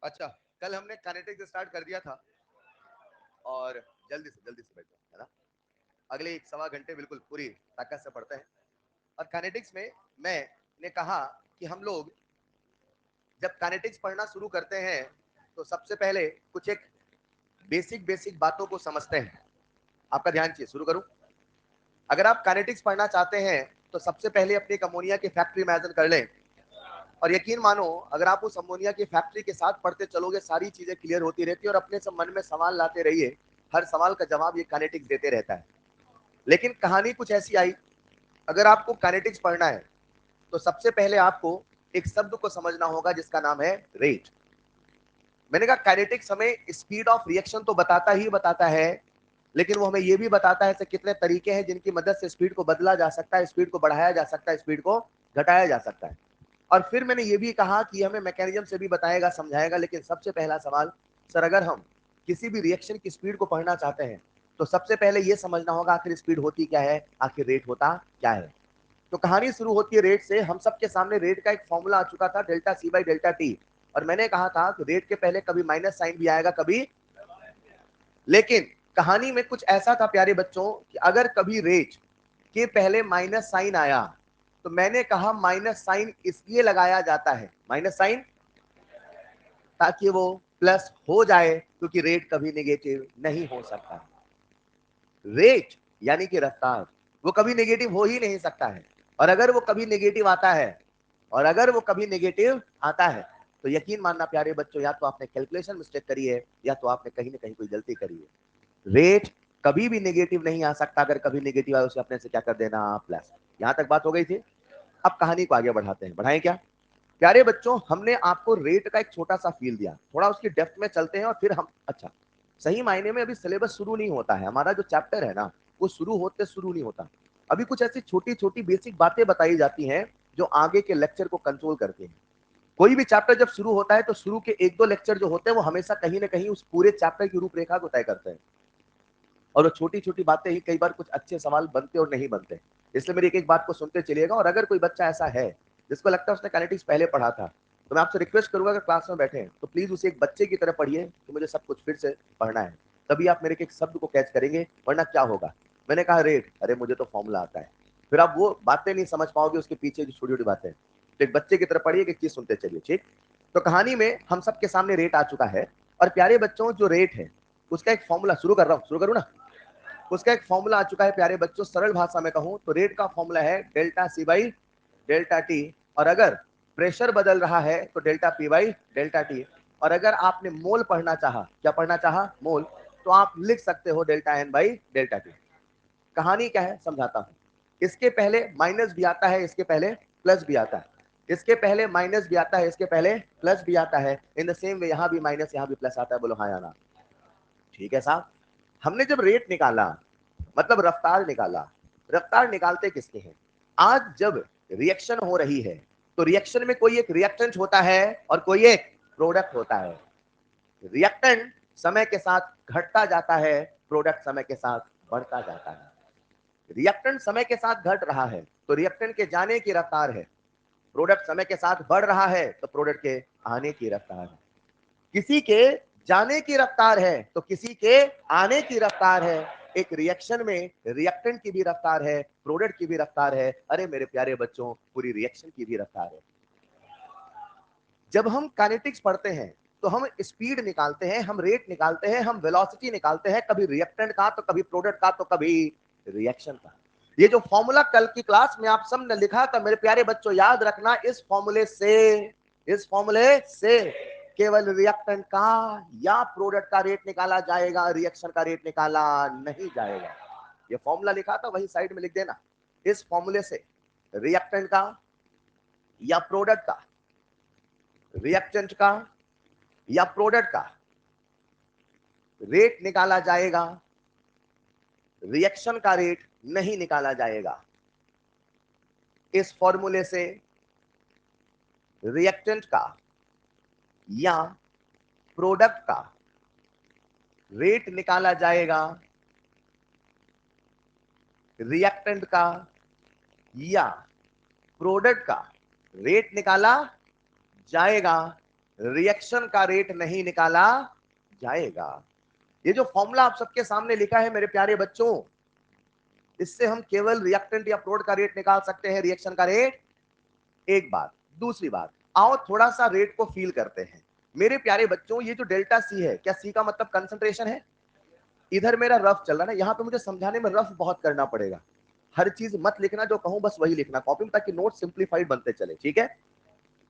अच्छा, कल हमने काइनेटिक्स स्टार्ट कर दिया था और जल्दी से बैठ जाओ, है ना? अगले 1 सवा घंटे बिल्कुल पूरी ताकत से पढ़ते हैं। और काइनेटिक्स में मैंने कहा कि हम लोग जब काइनेटिक्स पढ़ना शुरू करते हैं तो सबसे पहले कुछ एक बेसिक बातों को समझते हैं। आपका ध्यान चाहिए, शुरू करूं? अगर आप काइनेटिक्स पढ़ना चाहते हैं तो सबसे पहले अपनी एक अमोनिया की फैक्ट्री इमेजिन कर लें और यकीन मानो अगर आप उस अमोनिया की फैक्ट्री के साथ पढ़ते चलोगे सारी चीजें क्लियर होती रहती है और अपने सब मन में सवाल लाते रहिए, हर सवाल का जवाब ये काइनेटिक्स देते रहता है। लेकिन कहानी कुछ ऐसी आई, अगर आपको काइनेटिक्स पढ़ना है तो सबसे पहले आपको एक शब्द को समझना होगा जिसका नाम है रेट। मैंने कहा काइनेटिक्स हमें स्पीड ऑफ रिएक्शन तो बताता ही बताता है, लेकिन वो हमें ये भी बताता है कि कितने तरीके हैं जिनकी मदद से स्पीड को बदला जा सकता है, स्पीड को बढ़ाया जा सकता है, स्पीड को घटाया जा सकता है। और फिर मैंने ये भी कहा कि हमें मैकेनिज्म से भी बताएगा, समझाएगा, लेकिन सबसे पहला सवाल, सर अगर हम किसी भी रिएक्शन की स्पीड को पढ़ना चाहते हैं तो सबसे पहले ये समझना होगा आखिर स्पीड होती क्या है, आखिर रेट होता क्या है। तो कहानी शुरू होती है रेट से। हम सबके सामने रेट का एक फॉर्मूला आ चुका था, delta C by delta T. और मैंने कहा था कि रेट के पहले कभी माइनस साइन भी आएगा, कभी, लेकिन कहानी में कुछ ऐसा था प्यारे बच्चों कि अगर कभी रेट के पहले माइनस साइन आया तो मैंने कहा माइनस साइन इसलिए लगाया जाता है, माइनस साइन, ताकि वो प्लस हो जाए, क्योंकि रेट कभी नेगेटिव नहीं हो सकता। रेट यानी कि रफ्तार, वो कभी नेगेटिव हो ही नहीं सकता है। और अगर वो कभी नेगेटिव आता है, और अगर वो कभी नेगेटिव आता है तो यकीन मानना प्यारे बच्चों, या तो आपने कैलकुलेशन मिस्टेक करी है या तो आपने कहीं ना कहीं कोई गलती करी है। रेट कभी भी नेगेटिव नहीं आ सकता, अगर कभी नेगेटिव आए उसे अपने से क्या कर देना, प्लस। यहां तक बात हो गई थी। अब कहानी को आगे बढ़ाते हैं, बढ़ाएं क्या? प्यारे बच्चों, हमने आपको रेट का एक छोटा सा फील दिया, थोड़ा उसकी डेप्थ में चलते हैं और फिर हम, अच्छा, सही मायने में अभी सिलेबस शुरू नहीं होता है, हमारा जो चैप्टर है ना वो शुरू नहीं होता। अभी कुछ ऐसी छोटी छोटी बेसिक बातें बताई जाती हैं जो आगे के लेक्चर को कंट्रोल करते हैं। कोई भी चैप्टर जब शुरू होता है तो शुरू के 1-2 लेक्चर जो होते हैं वो हमेशा कहीं ना कहीं उस पूरे चैप्टर की रूपरेखा को तय करते हैं। और वो छोटी छोटी बातें ही कई बार कुछ अच्छे सवाल बनते और नहीं बनते। इसलिए मेरी एक एक बात को सुनते चलिएगा। और अगर कोई बच्चा ऐसा है जिसको लगता है उसने काइनेटिक्स पहले पढ़ा था, तो मैं आपसे रिक्वेस्ट करूंगा अगर क्लास में बैठे हैं तो प्लीज उसे एक बच्चे की तरह पढ़िए कि मुझे सब कुछ फिर से पढ़ना है। तभी आप मेरे के एक शब्द को कैच करेंगे, वरना क्या होगा? मैंने कहा रेट, अरे मुझे तो फॉर्मूला आता है, फिर आप वो बातें नहीं समझ पाओगे, उसके पीछे जो छोटी छोटी बातें। तो एक बच्चे की तरह पढ़िए, एक चीज सुनते चलिए, ठीक? तो कहानी में हम सबके सामने रेट आ चुका है। और प्यारे बच्चों, जो रेट है उसका एक फॉर्मूला, शुरू कर रहा हूं, शुरू करूं ना? उसका एक फॉर्मूला आ चुका है प्यारे बच्चों। सरल भाषा में कहूं तो रेट का फॉर्मूला है delta C by delta T. और अगर प्रेशर बदल रहा है तो delta P by delta T. और अगर आपने मोल पढ़ना चाहा, क्या पढ़ना चाहा, मोल, तो आप लिख सकते हो delta N by delta T. कहानी क्या है समझाता हूं। इसके पहले माइनस भी आता है, इसके पहले प्लस भी आता है, इसके पहले माइनस भी आता है, इसके पहले प्लस भी आता है। इन द सेम वे यहां भी माइनस, यहां भी प्लस आता है। बोलो हाँ या ना? ठीक है साहब। हमने जब रेट निकाला, मतलब रफ्तार निकाला, रफ्तार निकालते किसके हैं? आज जब रिएक्शन हो रही है तो रिएक्शन में कोई एक रिएक्टेंट होता है और कोई एक प्रोडक्ट होता है। रिएक्टेंट समय के साथ घटता जाता है, प्रोडक्ट समय के साथ बढ़ता जाता है। रिएक्टेंट समय के साथ घट रहा है तो रिएक्टेंट के जाने की रफ्तार है, प्रोडक्ट समय के साथ बढ़ रहा है तो प्रोडक्ट के आने की रफ्तार है। किसी के जाने की रफ्तार है तो किसी के आने की रफ्तार है। एक रिएक्शन में रिएक्टेंट की भी रफ्तार है, प्रोडक्ट की भी रफ्तार है, अरे मेरे प्यारे बच्चों पूरी रिएक्शन की भी रफ्तार है। जब हम काइनेटिक्स पढ़ते हैं तो हम स्पीड निकालते हैं, हम रेट निकालते हैं, हम वेलोसिटी निकालते हैं, कभी रिएक्टेंट का तो कभी प्रोडक्ट का तो कभी रिएक्शन का। ये जो फॉर्मूला कल की क्लास में आप सब ने लिखा था मेरे प्यारे बच्चों, याद रखना, इस फॉर्मूले से केवल रिएक्टेंट का या प्रोडक्ट का रेट निकाला जाएगा, रिएक्शन का रेट निकाला नहीं जाएगा। ये फॉर्मूला लिखा था वही साइड में लिख देना। इस फॉर्मूले से रिएक्टेंट का या प्रोडक्ट का, रिएक्टेंट का या प्रोडक्ट का रेट निकाला जाएगा, रिएक्शन का रेट नहीं निकाला जाएगा। इस फॉर्मूले से रिएक्टेंट का या प्रोडक्ट का रेट निकाला जाएगा, रिएक्टेंट का या प्रोडक्ट का रेट निकाला जाएगा, रिएक्शन का रेट नहीं निकाला जाएगा। ये जो फॉर्मूला आप सबके सामने लिखा है मेरे प्यारे बच्चों, इससे हम केवल रिएक्टेंट या प्रोडक्ट का रेट निकाल सकते हैं, रिएक्शन का रेट। एक बात। दूसरी बात, आओ थोड़ा सा रेट को फील करते हैं मेरे प्यारे बच्चों। ये जो डेल्टा सी है, क्या सी का मतलब कंसंट्रेशन है? इधर मेरा रफ चल रहा है ना, यहां पे मुझे समझाने में रफ बहुत करना पड़ेगा। हर चीज मत लिखना, जो कहूं बस वही लिखना कॉपी में, ताकि नोट सिंप्लीफाइड बनते चले, ठीक है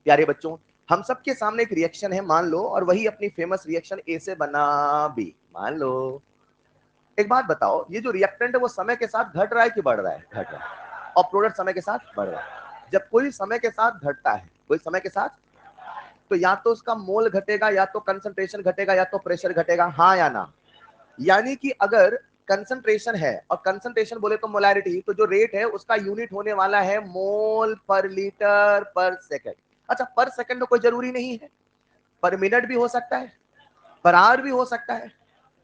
प्यारे बच्चों? हम सबके सामने एक रिएक्शन है मान लो, और वही अपनी फेमस रिएक्शन ए से बना बी मान लो। एक बात बताओ, ये जो रिएक्टेंट है वो समय के साथ घट रहा है कि बढ़ रहा है? घट रहा है। और प्रोडक्ट समय के साथ बढ़ रहा है। जब कोई समय के साथ घटता है, कोई समय के साथ, तो या तो उसका मोल घटेगा, या तो कंसंट्रेशन घटेगा, या तो प्रेशर घटेगा, हाँ या ना? यानी कि अगर कंसंट्रेशन है, और कंसंट्रेशन बोले तो मोलैरिटी, तो जो रेट है उसका यूनिट होने वाला है मोल पर लीटर पर सेकंड। अच्छा, पर सेकंड तो कोई जरूरी नहीं है, पर मिनट भी हो सकता है, पर आवर भी हो सकता है।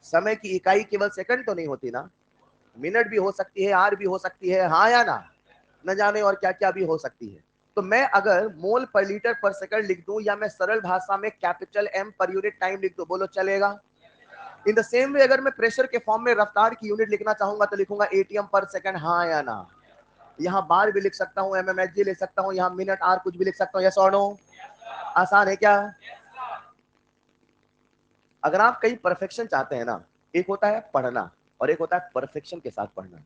समय की इकाई केवल सेकंड तो नहीं होती ना, मिनट भी हो सकती है, आवर भी हो सकती है, हाँ या ना? न जाने और क्या क्या भी हो सकती है। तो मैं अगर मोल पर लीटर पर सेकंड लिख दूं, या मैं सरल भाषा में capital M per unit time लिख दूं, बोलो चलेगा? इन द सेम वे अगर मैं प्रेशर के फॉर्म में रफ्तार की यूनिट लिखना चाहूंगा तो लिखूंगा एटीएम पर सेकंड, हाँ या ना? यहाँ बार भी लिख सकता हूँ, एमएमएचजी लिख सकता हूँ, यहाँ मिनट आर कुछ भी लिख सकता हूँ, यस और नो? आसान है क्या? अगर आप कहीं परफेक्शन चाहते हैं ना, एक होता है पढ़ना और एक होता है परफेक्शन के साथ पढ़ना।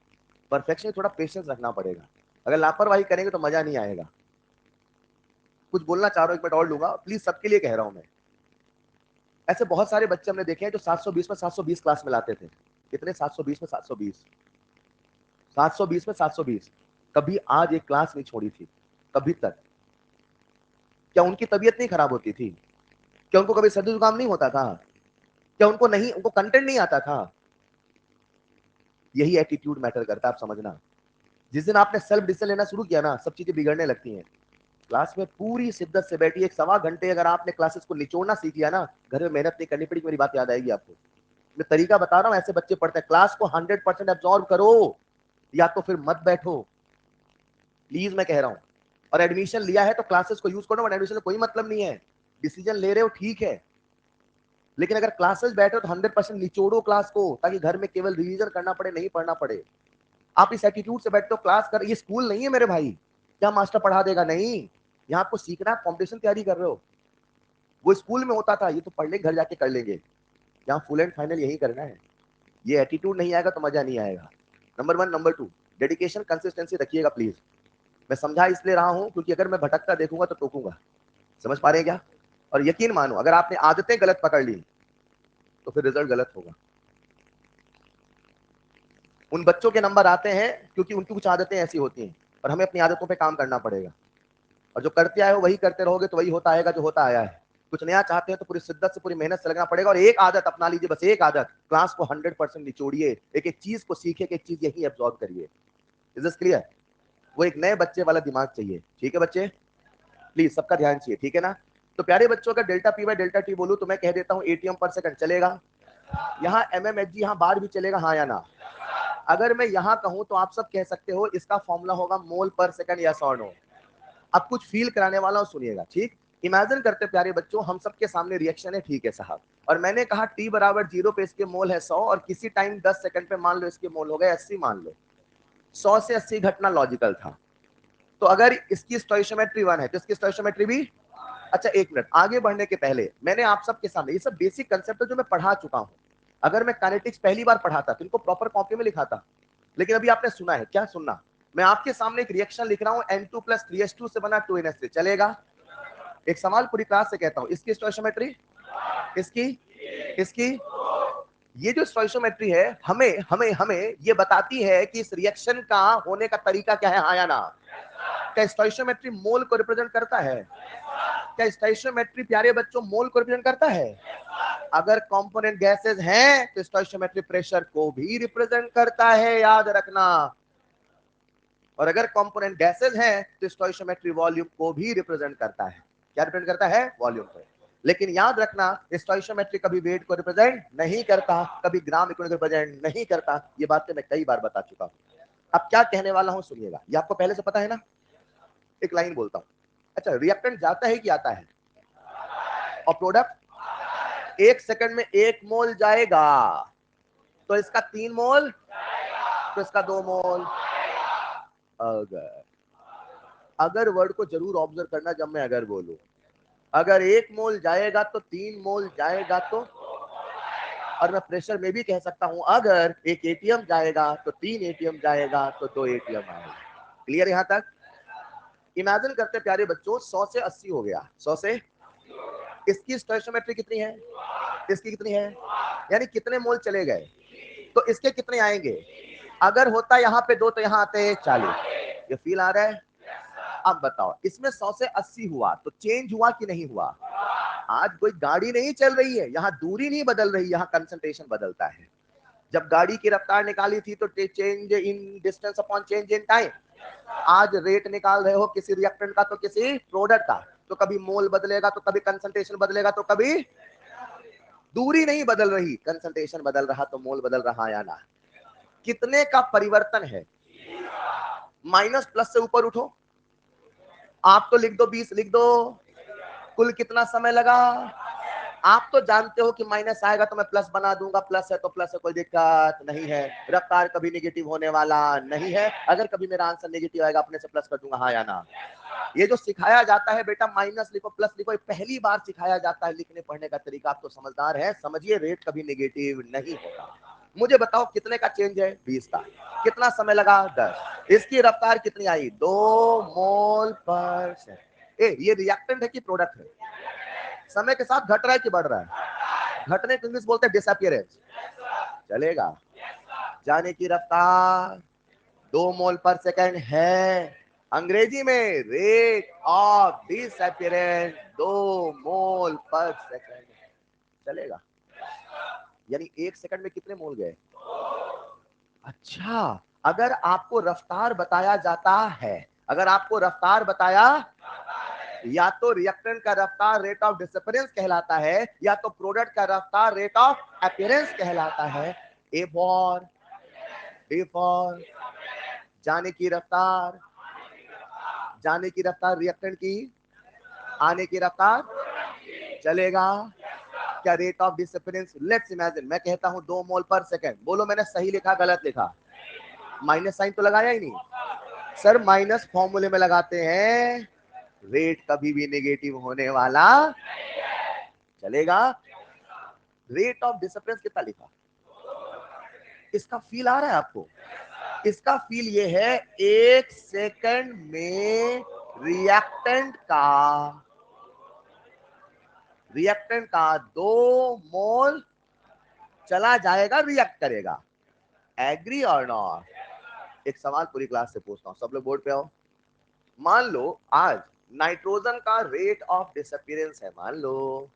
परफेक्शन थोड़ा पेशेंस रखना पड़ेगा, अगर लापरवाही करेंगे तो मजा नहीं आएगा। कुछ बोलना चाह रहा हूं, एक मिनट और लूंगा प्लीज, सबके लिए कह रहा हूं मैं। ऐसे बहुत सारे बच्चे हमने देखे हैं जो 720 में 720 क्लास में लाते थे। कितने? 720 में 720, 720 में 720। कभी आज एक क्लास नहीं छोड़ी थी, कभी तक। क्या उनकी तबीयत नहीं खराब होती थी? क्या उनको कभी सर्दी जुकाम नहीं होता था? क्या उनको नहीं, उनको कंटेंट नहीं आता था? यही एटीट्यूड मैटर करता है, आप समझना। जिस दिन आपने सेल्फ डिसीजन लेना शुरू किया ना, सब चीजें बिगड़ने लगती हैं। क्लास में पूरी शिद्दत से बैठी, एक सवा घंटे अगर आपने क्लासेस को निचोड़ना सीख लिया ना, घर में मेहनत नहीं करनी पड़ेगी, मेरी बात याद आएगी आपको। मैं तरीका बता रहा हूं, ऐसे बच्चे पढ़ते हैं। क्लास को 100% एब्जॉर्ब करो, या तो फिर मत बैठो, प्लीज मैं कह रहा हूं। और एडमिशन लिया है तो क्लासेस को यूज करो, एडमिशन का कोई मतलब नहीं है। डिसीजन ले रहे हो ठीक है, लेकिन अगर क्लासेस बैठे हो तो 100% निचोड़ो क्लास को, ताकि घर में केवल रिवीजन करना पड़े, नहीं पढ़ना पड़े। आप इस एटीट्यूड से बैठते हो क्लास कर, ये स्कूल नहीं है मेरे भाई, क्या मास्टर पढ़ा देगा? नहीं, यहाँ आपको सीखना है, कॉम्पिटिशन तैयारी कर रहे हो। वो स्कूल में होता था, ये तो पढ़ लेंगे घर जाके कर लेंगे, यहाँ फुल एंड फाइनल यही करना है। ये एटीट्यूड नहीं आएगा तो मजा नहीं आएगा। नंबर 1। नंबर 2, डेडिकेशन कंसिस्टेंसी रखिएगा प्लीज। मैं समझा इसलिए रहा हूं क्योंकि अगर मैं भटकता देखूंगा तो टोकूंगा। समझ पा रहे हैं क्या? और यकीन मानो, अगर आपने आदतें गलत पकड़ ली तो फिर रिजल्ट गलत होगा। उन बच्चों के नंबर आते हैं क्योंकि उनकी कुछ आदतें ऐसी होती हैं, और हमें अपनी आदतों पे काम करना पड़ेगा। और जो करते आए हो वही करते रहोगे तो वही होता आएगा जो होता आया है। कुछ नया चाहते हैं तो पूरी शिद्दत से, पूरी मेहनत से लगना पड़ेगा। और एक आदत अपना लीजिए, बस एक आदत, क्लास को 100% निचोड़िए, एक एक चीज को सीखिए, एक चीज यही एब्जॉर्ब करिए। Is this clear? वो एक नए बच्चे वाला दिमाग चाहिए, ठीक है बच्चे? प्लीज सबका ध्यान चाहिए, ठीक है ना? तो प्यारे बच्चों, अगर delta P bye delta T बोलूं तो मैं कह देता हूं एटीएम पर सेकंड चलेगा, यहाँ एमएमएचजी, यहाँ बार भी चलेगा, हाँ या ना? अगर मैं यहाँ कहूं तो आप सब कह सकते हो इसका फॉर्मूला होगा मोल पर सेकंड, यस और नो? अब कुछ फील कराने वाला हूं, सुनिएगा, ठीक? इमेजिन करते प्यारे बच्चों, हम सबके सामने रिएक्शन है, ठीक है साहब, और मैंने कहा t बराबर 0 पे इसके मोल है 100, और किसी टाइम 10 सेकंड पे मान लो इसके मोल हो गए 80, मान लो 100 से 80 घटना लॉजिकल था। तो अगर इसकी स्टोइशियोमेट्री 1 है तो इसकी स्टोइशियोमेट्री भी। अच्छा एक मिनट, आगे बढ़ने के पहले मैंने आप सबके सामने, ये सब बेसिक कंसेप्ट है जो मैं पढ़ा चुका हूं। अगर मैं काइनेटिक्स पहली बार पढ़ाता तो इनको प्रॉपर कॉपी में लिखाता, लेकिन अभी आपने सुना है, क्या सुनना? मैं आपके सामने एक रिएक्शन लिख रहा हूं, N2+3H2 से बना 2NH3, चलेगा? एक सवाल पूरी क्लास से कहता हूं, इसकी स्टोइशियोमेट्री, इसकी, इसकी, ये जो स्टोइशियोमेट्री है हमें हमें हमें ये बताती है कि इस रिएक्शन का होने का तरीका क्या है, हाँ या ना? क्या स्टोइशियोमेट्री मोल को रिप्रेजेंट करता है? क्या स्टोइशियोमेट्री प्यारे बच्चों मोल को रिप्रेजेंट करता है? अगर कंपोनेंट गैसेस हैं तो स्टोइशियोमेट्री प्रेशर को भी रिप्रेजेंट करता है, याद रखना। और अगर कंपोनेंट गैसेस हैं तो स्टोइशियोमेट्री वॉल्यूम को भी रिप्रेजेंट करता है। क्या रिप्रेजेंट करता है? वॉल्यूम को। लेकिन याद रखना, स्टोइशियोमेट्री कभी वेट को रिप्रेजेंट नहीं करता, कभी ग्राम इकाई को रिप्रेजेंट नहीं करता। ये बातें मैं कई बार बता चुका हूं। अब क्या कहने वाला हूं सुनिएगा, ये आपको पहले से पता है ना? एक लाइन बोलता हूं। अच्छा, रिएक्टेंट जाता है कि आता है? और प्रोडक्ट 1 सेकंड में 1 मोल जाएगा, तो इसका 3 मोल, तो इसका 2 मोल। अगर वर्ड को जरूर ऑब्जर्व करना जब मैं अगर बोलूं, अगर 1 मोल जाएगा तो 3 मोल जाएगा, तो और मैं प्रेशर में भी कह सकता हूं अगर एक एटीएम जाएगा तो 3 एटीएम जाएगा, तो 2 एटीएम आएगा। क्लियर यहां तक? इमेजिन करते प्यारे बच्चों, 100 से 80 हो गया, 100 से इसकी स्टोइकियोमेट्री कितनी है, इसकी कितनी है, यानी कितने मोल चले गए, तो इसके कितने आएंगे। अगर होता यहाँ पे 2 तो यहाँ आते 40। ये फील आ रहा है? अब बताओ, इसमें 100 से 80 हुआ तो चेंज हुआ कि नहीं हुआ? आज कोई गाड़ी नहीं चल रही है, यहाँ दूरी नहीं बदल रही, यहाँ कंसंट्रेशन बदलता है। जब गाड़ी की रफ्तार निकाली थी तो change in distance upon change in time. आज रेट निकाल रहे हो किसी रिएक्टेंट का तो किसी प्रोडक्ट का, तो कभी मोल बदलेगा, तो कभी कंसंट्रेशन बदलेगा, तो कभी दूरी नहीं बदल रही, कंसंट्रेशन बदल रहा तो मोल बदल रहा या ना। कितने का परिवर्तन है? माइनस प्लस से ऊपर उठो, आप तो लिख दो 20, लिख दो। कुल कितना समय लगा? आप तो जानते हो कि माइनस आएगा तो मैं प्लस बना दूंगा, प्लस है तो प्लस है, कोई दिक्कत नहीं है। रफ्तार कभी नेगेटिव होने वाला नहीं है, अगर कभी मेरा आंसर नेगेटिव आएगा अपने से प्लस कर दूंगा, हाँ या ना। ये जो सिखाया जाता है बेटा माइनस लिखो प्लस लिखो, पहली बार सिखाया जाता है लिखने पढ़ने का तरीका। आप तो समझदार है, समझिए रेट कभी नेगेटिव नहीं होगा। मुझे बताओ कितने का चेंज है? 20 का। कितना समय लगा? 10। इसकी रफ्तार कितनी आई? 2 मोल पर सेकंड। ये रिएक्टेंट है कि प्रोडक्ट है? समय के साथ घट रहा है कि बढ़ रहा है? घटने को इंग्लिश बोलते हैं डिसअपियरेंस। चलेगा? जाने की रफ्तार 2 मोल पर सेकंड है, अंग्रेजी में रेट ऑफ डिसअपियरेंस 2 मोल पर सेकंड। चलेगा? यानी 1 सेकंड में कितने मोल गए? अच्छा, अगर आपको रफ्तार बताया जाता है, अगर आपको रफ्तार बताया, या तो रिएक्टेंट का रफ्तार रेट ऑफ डिसअपियरेंस कहलाता है, या तो प्रोडक्ट का रफ्तार रेट ऑफ अपीयरेंस कहलाता है। ए फॉर, ए फॉर जाने की रफ्तार, जाने की रफ्तार रिएक्टेंट की, आने की रफ्तार। चलेगा? क्या rate of disappearance? Let's imagine, मैं कहता हूं 2 मोल पर सेकंड, बोलो मैंने सही लिखा गलत लिखा? माइनस साइन तो लगाया ही नहीं सर, माइनस फॉर्मूले में लगाते हैं, रेट कभी भी नेगेटिव होने वाला। चलेगा? रेट ऑफ डिसअपियरेंस कितना लिखा? इसका फील आ रहा है आपको? इसका फील ये है 1 सेकंड में रिएक्टेंट का 2 मोल चला जाएगा, रिएक्ट करेगा। एग्री और नॉट? एक सवाल पूरी क्लास से पूछता हूं, सब लोग बोर्ड पे आओ। मान लो आज नाइट्रोजन का रेट ऑफ डिसअपियरेंस है, मान लो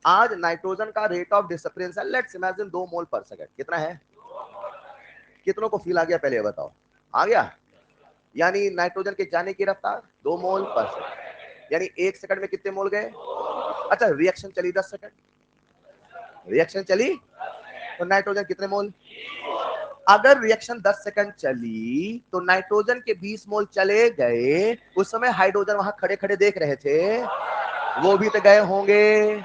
आज नाइट्रोजन का रेट ऑफ डिसअपियरेंस है, लेट्स इमेजिन 2 मोल पर सेकंड। कितना है? कितनों को फील आ गया पहले ये बताओ? आ गया? यानी नाइट्रोजन के जाने की रफ्तार 2 मोल पर सेकंड, यानी 1 सेकंड में कितने मोल गए? अच्छा, रिएक्शन चली 10 सेकंड, रिएक्शन चली तो नाइट्रोजन कितने मोल? अगर रिएक्शन 10 सेकंड चली तो नाइट्रोजन के 20 मोल चले गए। उस समय हाइड्रोजन वहां खड़े खड़े देख रहे थे, वो भी तो गए होंगे।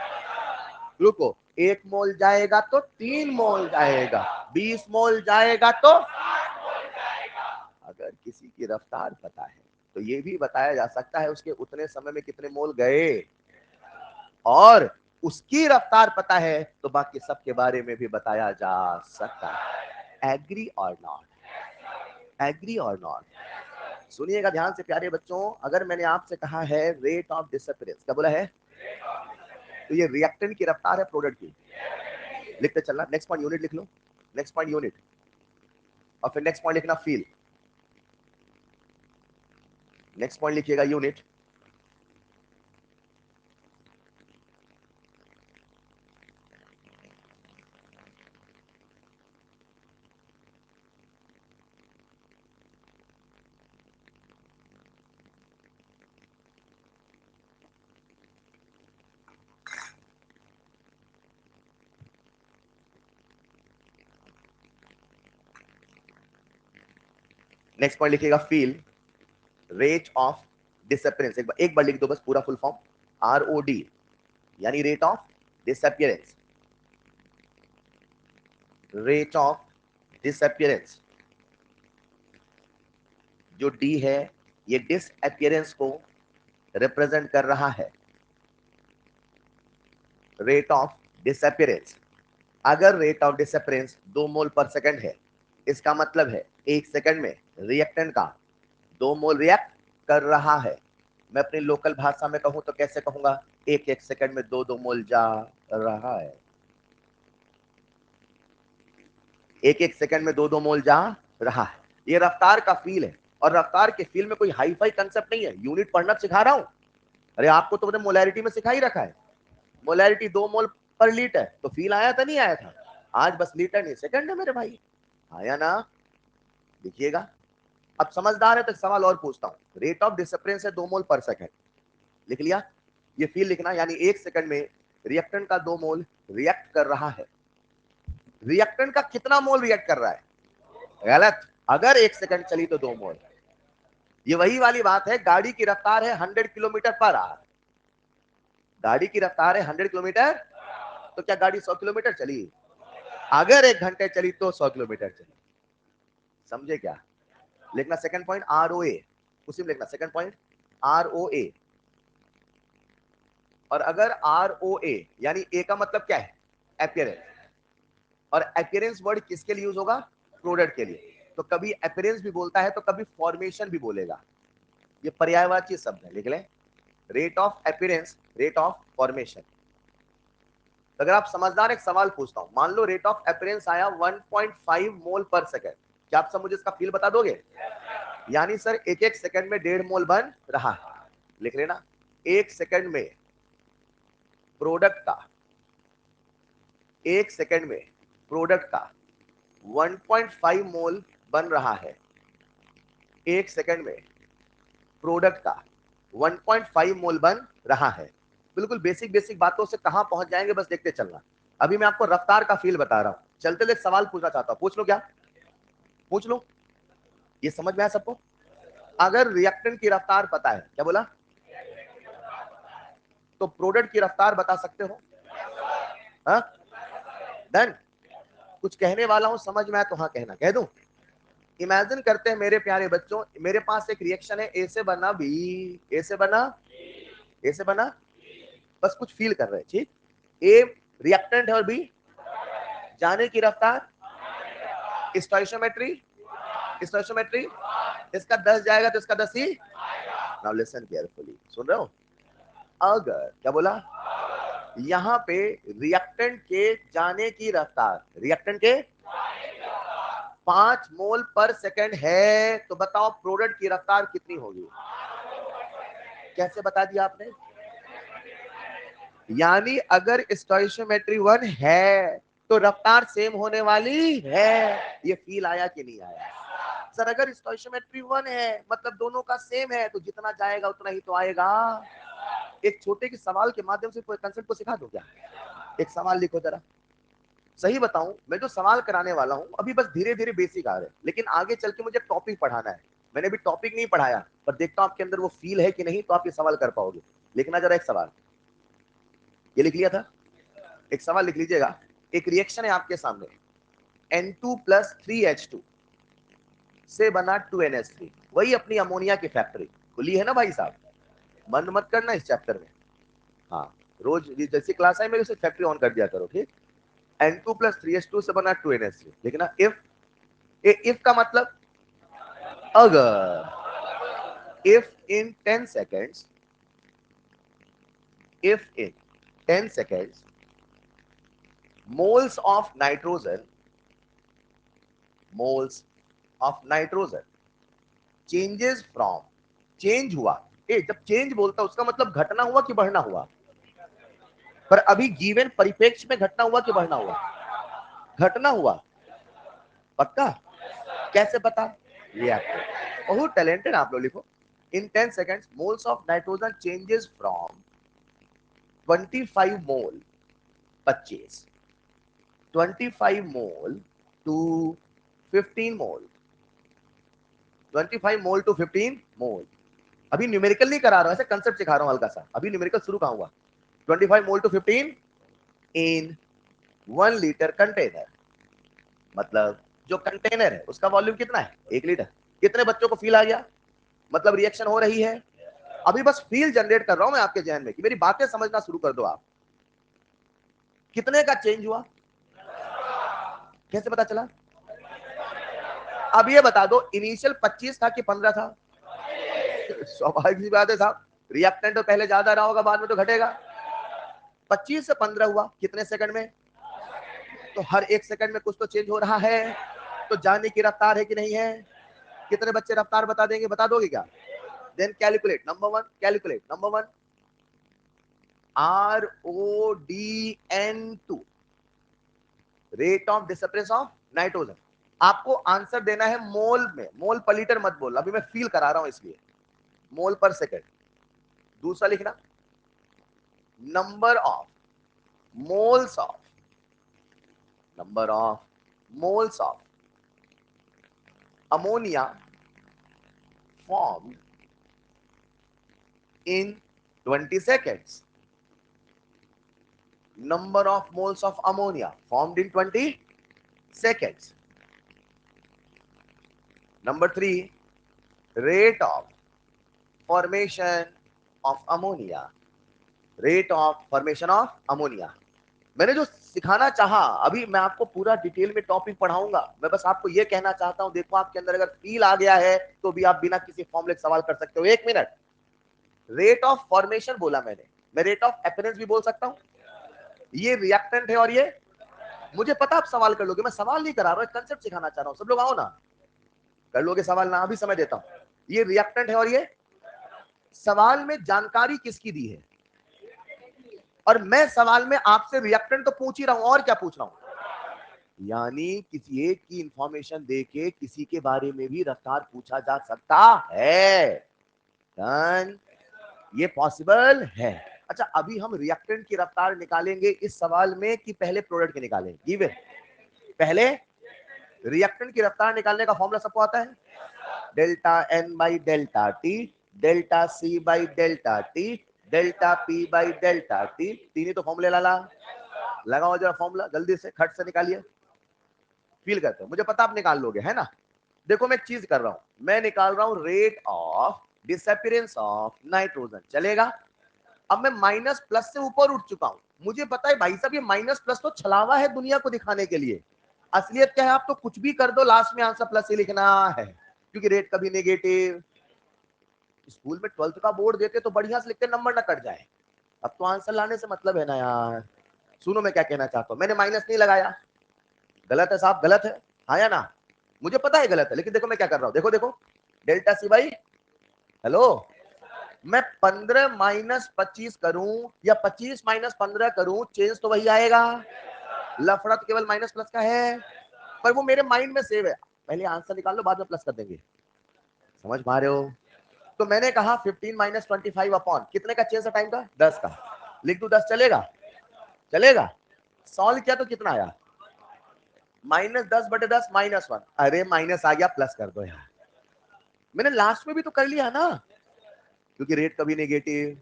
रुको, 1 मोल जाएगा तो 3 मोल जाएगा, 20 मोल जाएगा तो, अगर किसी की रफ्तार पता है तो ये भी बताया जा सकता है उसके उतने समय में कितने मोल गए, और उसकी रफ्तार पता है तो बाकी सब के बारे में भी बताया जा सकता है। एग्री और नॉट? एग्री और नॉट? सुनिएगा ध्यान से प्यारे बच्चों, अगर मैंने आपसे कहा है रेट ऑफ डिसअपियरेंस, क्या बोला है? तो ये रिएक्टेंट की रफ्तार है प्रोडक्ट की। लिखते चलना, नेक्स्ट पॉइंट यूनिट लिख लो, नेक्स्ट पॉइंट यूनिट, और फिर नेक्स्ट पॉइंट लिखना फील। नेक्स्ट पॉइंट लिखिएगा यूनिट। नेक्स्ट पॉइंट लिखिएगा फील रेट ऑफ डिसअपियरेंस। एक बार लिख दो बस पूरा फुल फॉर्म, ROD, यानी rate of disappearance, rate of disappearance जो डी है ये डिसअपियरेंस को रिप्रेजेंट कर रहा है, रेट ऑफ डिसअपियरेंस। अगर रेट ऑफ डिसअपियरेंस 2 मोल पर सेकंड है, इसका मतलब है 1 सेकंड में रिएक्टेंट का 2 मोल रिएक्ट कर रहा है। मैं अपनी लोकल भाषा में कहूं तो कैसे कहूंगा, 1 सेकंड में 2 मोल जा रहा है, 1 सेकंड में 2 मोल जा रहा है। ये रफ्तार का फील है, और रफ्तार के फील में कोई हाई फाई कंसेप्ट नहीं है, यूनिट पढ़ना सिखा रहा हूं। अरे आपको तो मैंने मोलैरिटी में सिखा ही रखा है, मोलैरिटी 2 मोल पर लीटर, तो फील आया था नहीं आया था? आज बस लीटर नहीं सेकंड है मेरे भाई, आया ना? देखिएगा, अब समझदार है तो सवाल और पूछता हूं। रेट ऑफ डिसअपियरेंस है 2 मोल पर सेकंड, लिख लिया? ये फील लिखना, यानी 1 सेकंड में रिएक्टेंट का 2 मोल रिएक्ट कर रहा है। रिएक्टेंट का कितना मोल रिएक्ट कर रहा है? गलत, अगर 1 सेकंड चली तो 2 मोल। ये वही वाली बात है, गाड़ी की रफ्तार है 100 किलोमीटर पर आवर, गाड़ी की रफ्तार है 100 किलोमीटर, तो क्या गाड़ी 100 किलोमीटर चली? अगर 1 घंटे चली तो 100 किलोमीटर चली। समझे क्या? लिखना सेकंड पॉइंट आर ओ ए, उसी में लिखना सेकंड पॉइंट आर ओ ए। और अगर आर ओ ए यानी ए का मतलब क्या है? अपीयरेंस, और अपीयरेंस वर्ड किसके लिए यूज होगा? प्रोडक्ट के लिए। तो कभी अपीयरेंस भी बोलता है तो कभी फॉर्मेशन भी बोलेगा, ये पर्यायवाची शब्द है, लिख लें। Rate of appearance, rate of formation. अगर आप समझदार, एक सवाल पूछता हूं, मान लो रेट ऑफ अपीयरेंस आया 1.5 मोल पर सेकंड, क्या आप सब मुझे इसका फील बता दोगे? यानी सर 1 सेकंड में 1.5 मोल बन रहा है, लिख लेना। 1 सेकंड में प्रोडक्ट का, 1 सेकंड में प्रोडक्ट का 1.5 मोल बन रहा है, 1 सेकंड में प्रोडक्ट का 1.5 मोल बन रहा है। बिल्कुल बेसिक बेसिक बातों से कहां पहुंच जाएंगे बस देखते चलना। अभी मैं आपको रफ्तार का फील बता रहा हूं, चलते एक सवाल पूछना चाहता हूं, पूछ लो क्या? पूछ लो, ये समझ में आया सबको? अगर रिएक्टेंट की रफ्तार पता है, क्या बोला? तो प्रोडक्ट की रफ्तार बता सकते हो? हाँ, डन। कुछ कहने वाला हूं, समझ में आया तो हाँ कहना, कह दूं? इमेजिन करते हैं मेरे प्यारे बच्चों, मेरे पास एक रिएक्शन है, ए से बना बी, ए से बना, ए से बना, बस कुछ फील कर रहे हैं, ठीक? ए रिएक्टेंट है और बी जाने की रफ्तार, स्टोइशियोमेट्री, स्टोइशियोमेट्री, इसका 10 जाएगा तो इसका 10 ही। नाउ लिसन केयरफुली, सुन रहे हो? अगर, क्या बोला? यहां पे रिएक्टेंट के जाने की रफ्तार, रिएक्टेंट के 5 मोल पर सेकंड है, तो बताओ प्रोडक्ट की रफ्तार कितनी होगी? कैसे बता दिया आपने? यानी अगर स्टोइशियोमेट्री 1 है तो रफ्तार सेम होने वाली है। ये फील आया कि नहीं आया? सर अगर स्टोइशियोमेट्री 1 है मतलब दोनों का सेम है, तो जितना जाएगा उतना ही तो आएगा। एक छोटे के सवाल के माध्यम से कंसेप्ट को सिखा दो क्या? एक सवाल लिखो जरा। सही बताऊं, मैं जो सवाल कराने वाला हूं अभी बस धीरे धीरे बेसिक आ रहे हैं, लेकिन आगे चल के मुझे टॉपिक पढ़ाना है। मैंने भी टॉपिक नहीं पढ़ाया, पर देखता हूं आपके अंदर वो फील है कि नहीं, तो आप ये सवाल कर पाओगे। लिखना जरा एक सवाल, ये लिख लिया था? एक सवाल लिख लीजिएगा। एक रिएक्शन है आपके सामने, N2 प्लस 3H2 से बना 2NH3, वही अपनी अमोनिया की फैक्ट्री खुली है ना भाई साहब, बंद मत करना इस चैप्टर में। हाँ, रोज जैसी क्लास है मेरे उसे फैक्ट्री ऑन कर दिया करो, ठीक? N2 प्लस 3H2 से बना 2NH3, लेकिन इफ का मतलब अगर, if in 10 seconds, if in 10 seconds moles of nitrogen, moles of nitrogen changes from, change हुआ, जब चेंज बोलता उसका मतलब घटना हुआ कि बढ़ना हुआ? पर अभी गिवन परिप्रेक्ष्य में घटना हुआ कि बढ़ना हुआ? घटना हुआ, पक्का? कैसे पता? रिएक्टर, बहुत टैलेंटेड आप लोग, लिखो। इन 10 seconds moles of nitrogen changes from 25 mole 25 25 mole to 15 mole, 25 mole to 15 mole. अभी न्यूमेरिकल नहीं करा रहा हूं, ऐसे कंसेप्ट सिखा रहा हूं हल्का सा, अभी न्यूमेरिकल शुरू कहां हुआ? 25 mole to 15 in 1 litre container. मतलब जो कंटेनर है उसका वॉल्यूम कितना है? 1 लीटर। कितने बच्चों को फील आ गया? मतलब रिएक्शन हो रही है। अभी बस फील जनरेट कर रहा हूं मैं आपके जहन में कि मेरी बातें समझना शुरू कर दो आप। कितने का चेंज हुआ? कैसे पता चला? अब ये बता दो, इनिशियल 25 था कि 15 था? स्वाभाविक सी बात है साहब, रिएक्टेंट तो पहले ज्यादा रहा होगा, बाद में तो घटेगा। 25 से 15 हुआ कितने सेकंड में? तो हर एक सेकंड में कुछ तो चेंज हो रहा है। तो जानने की रफ्तार है कि नहीं है? कितने बच्चे रफ्तार बता देंगे? बता दोगे क्या? Then calculate number one, calculate number one, RODN2, rate of disappearance of nitrogen. आपको आंसर देना है मोल में, मोल पर लीटर मत बोल, अभी मैं फील करा रहा हूं इसलिए। मोल पर सेकंड। दूसरा लिखना, number of moles of, number of moles of ammonia formed in 20 seconds. Number of moles of ammonia formed in 20 seconds. Number 3, rate of formation of ammonia. Rate of formation of ammonia. मैंने जो सिखाना चाहा, अभी मैं आपको पूरा detail में topic पढ़ाऊंगा, मैं बस आपको यह कहना चाहता हूं, देखो आपके अंदर अगर फील आ गया है तो भी आप बिना किसी फॉर्मूले सवाल कर सकते हो। 1 मिनट। रेट ऑफ फॉर्मेशन बोला मैंने, मैं रेट ऑफ अपीयरेंस भी बोल सकता हूं। ये रिएक्टेंट है और ये, मुझे पता आप सवाल कर लोगे, मैं सवाल नहीं करा रहा हूं, कंसेप्ट सिखाना चाह रहा हूं। सब लोग आओ ना, कर लोगे सवाल ना? अभी समय देता हूं। ये रिएक्टेंट है और ये, सवाल में जानकारी किसकी दी है? और मैं सवाल में आपसे रिएक्टेंट तो पूछ ही रहा हूं, और क्या पूछ रहा हूं? यानी किसी एक की इंफॉर्मेशन देके किसी के बारे में भी रफ्तार पूछा जा सकता है। डन? ये पॉसिबल है। अच्छा, अभी हम रिएक्टेंट की रफ्तार निकालेंगे इस सवाल में कि पहले प्रोडक्ट की निकालेंगे? गिवन, पहले रिएक्टेंट की रफ्तार निकालने का फॉर्मूला सबको आता है? Delta N by delta T, delta C by delta T, delta P by delta T. तीन ही तो फॉर्मूले लाला। लगाओ जरा फॉर्मूला जल्दी से, खट से निकालिए। फील करते हो, मुझे पता आप निकाल लोगे, है ना? देखो मैं एक चीज कर रहा हूं, मैं निकाल रहा हूं rate of disappearance of nitrogen. चलेगा? अब मैं माइनस प्लस से ऊपर उठ चुका हूं। मुझे पता है भाई साहब, ये माइनस प्लस तो छलावा है दुनिया को दिखाने के लिए। असलियत क्या है? आप तो कुछ भी कर दो, लास्ट में आंसर प्लस ही लिखना है, क्योंकि रेट कभी नेगेटिव। स्कूल में 12th का बोर्ड देते तो बढ़िया से लिखते, नंबर ना कट जाए। अब तो आंसर लाने से मतलब है ना यार। सुनो मैं क्या कहना चाहता हूं, मैंने माइनस नहीं लगाया। गलत है साहब, गलत है। हाँ या ना? मुझे पता है गलत है, लेकिन देखो मैं क्या कर रहा हूं, देखो देखो, डेल्टा सी बाई, हेलो, मैं 15 माइनस 25 करूं या 25 माइनस 15 करूं, चेंज तो वही आएगा। लफड़ा तो केवल माइनस प्लस का है, पर वो मेरे माइंड में सेव है। पहले आंसर निकाल लो, बाद में प्लस कर देंगे। समझ पा रहे हो? तो मैंने कहा 15 माइनस 25 अपॉन कितने का चेंज है टाइम का? 10 का। लिख दू 10? चलेगा? चलेगा? सॉल्व किया तो कितना आया? -10/10 -1। अरे माइनस आ गया, प्लस कर दो यार। मैंने लास्ट में भी तो कर लिया ना, क्योंकि रेट कभी नेगेटिव।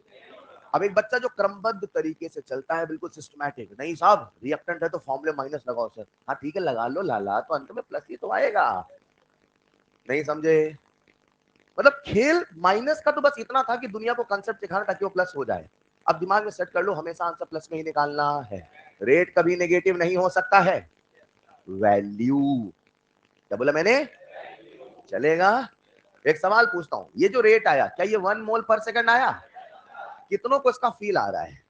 अब एक बच्चा जो क्रमबद्ध तरीके से चलता है, बिल्कुल सिस्टमैटिक, नहीं साहब रिएक्टेंट है तो फॉर्मूले माइनस लगाओ सर। हाँ ठीक है लगा लो लाला, तो अंत में प्लस ही तो आएगा। नहीं समझे? मतलब खेल माइनस का तो बस इतना था कि दुनिया को कंसेप्ट सिखाना ताकि वो प्लस हो जाए। अब दिमाग में सेट कर लो, हमेशा आंसर प्लस में ही निकालना है। रेट कभी नेगेटिव नहीं हो सकता है। वैल्यू, क्या बोला मैंने? चलेगा? एक सवाल पूछता हूं, ये जो रेट आया, क्या ये 1 मोल पर सेकंड आया? कितनों को इसका फील आ रहा है?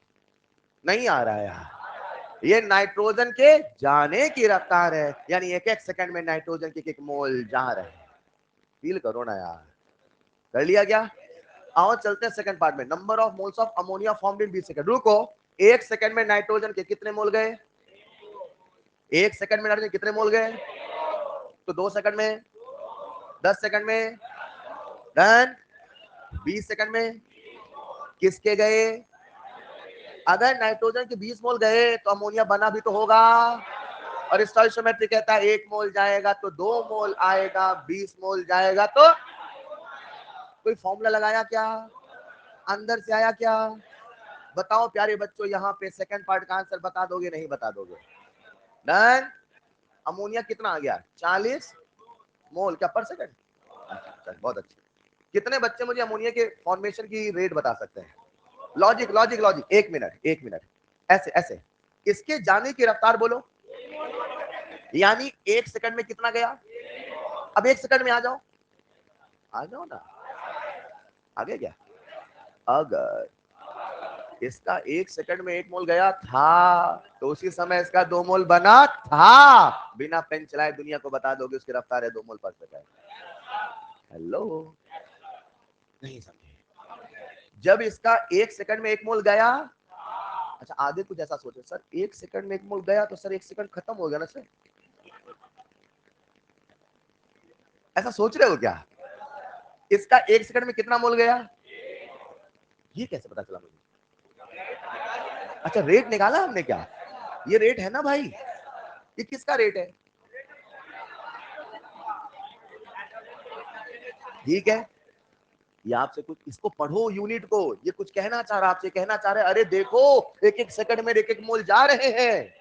नहीं आ रहा है यार। ये नाइट्रोजन के जाने की रफ्तार है, यानी एक एक सेकंड में नाइट्रोजन के एक मोल जा रहे हैं। फील करो ना यार। कर लिया क्या? आओ चलते हैं सेकंड पार्ट में। Number of moles of ammonia formed in 20 second. रुको, एक सेकंड में नाइट्रोजन के कितने मोल गए? एक सेकंड में नाइट्रोजन कितने मोल गए? तो 2 सेकंड में, 10 सेकंड में, डन। 20 सेकंड में किसके गए? अगर नाइट्रोजन के 20 मोल गए तो अमोनिया बना भी तो होगा। और स्टोइकियोमेट्री कहता है 1 मोल जाएगा तो 2 मोल आएगा, 20 मोल जाएगा तो। कोई फॉर्मूला लगाया क्या? अंदर से आया क्या? बताओ प्यारे बच्चों, यहाँ पे सेकंड पार्ट का आंसर बता दोगे नहीं बता दोगे? डन। अमोनिया कितना आ गया? 40 मोल क्या पर सेकंड? अच्छा, बहुत अच्छा। कितने बच्चे मुझे अमोनिया के फॉर्मेशन की रेट बता सकते हैं? Logic logic logic, 1 minute 1 minute. ऐसे ऐसे, इसके जाने की रफ्तार बोलो। यानी 1 सेकंड में कितना गया? अब 1 सेकंड में आ जाओ, आ जाओ ना। आगे क्या? अगर इसका 1 सेकंड में 1 मोल गया था तो उसी समय इसका 2 मोल बना था। बिना पेन चलाए दुनिया को बता दोगे उसकी रफ्तार है 2 मोल पर सेकंड। हेलो, नहीं समझे? जब इसका 1 सेकंड में 1 मोल गया, अच्छा आगे कुछ ऐसा सोचो सर, 1 सेकंड में 1 मोल गया तो सर 1 सेकंड खत्म हो गया ना सर, ऐसा सोच रहे हो क्या? इसका 1 सेकंड में कितना मोल गया? ये कैसे पता चला मुझे? अच्छा रेट निकाला हमने क्या? ये रेट है ना भाई, ये किसका रेट है? ठीक है, ये आपसे कुछ, इसको पढ़ो यूनिट को, ये कुछ कहना चाह रहा, आपसे कहना चाह रहे, अरे देखो 1-1 सेकंड में 1-1 मोल जा रहे हैं,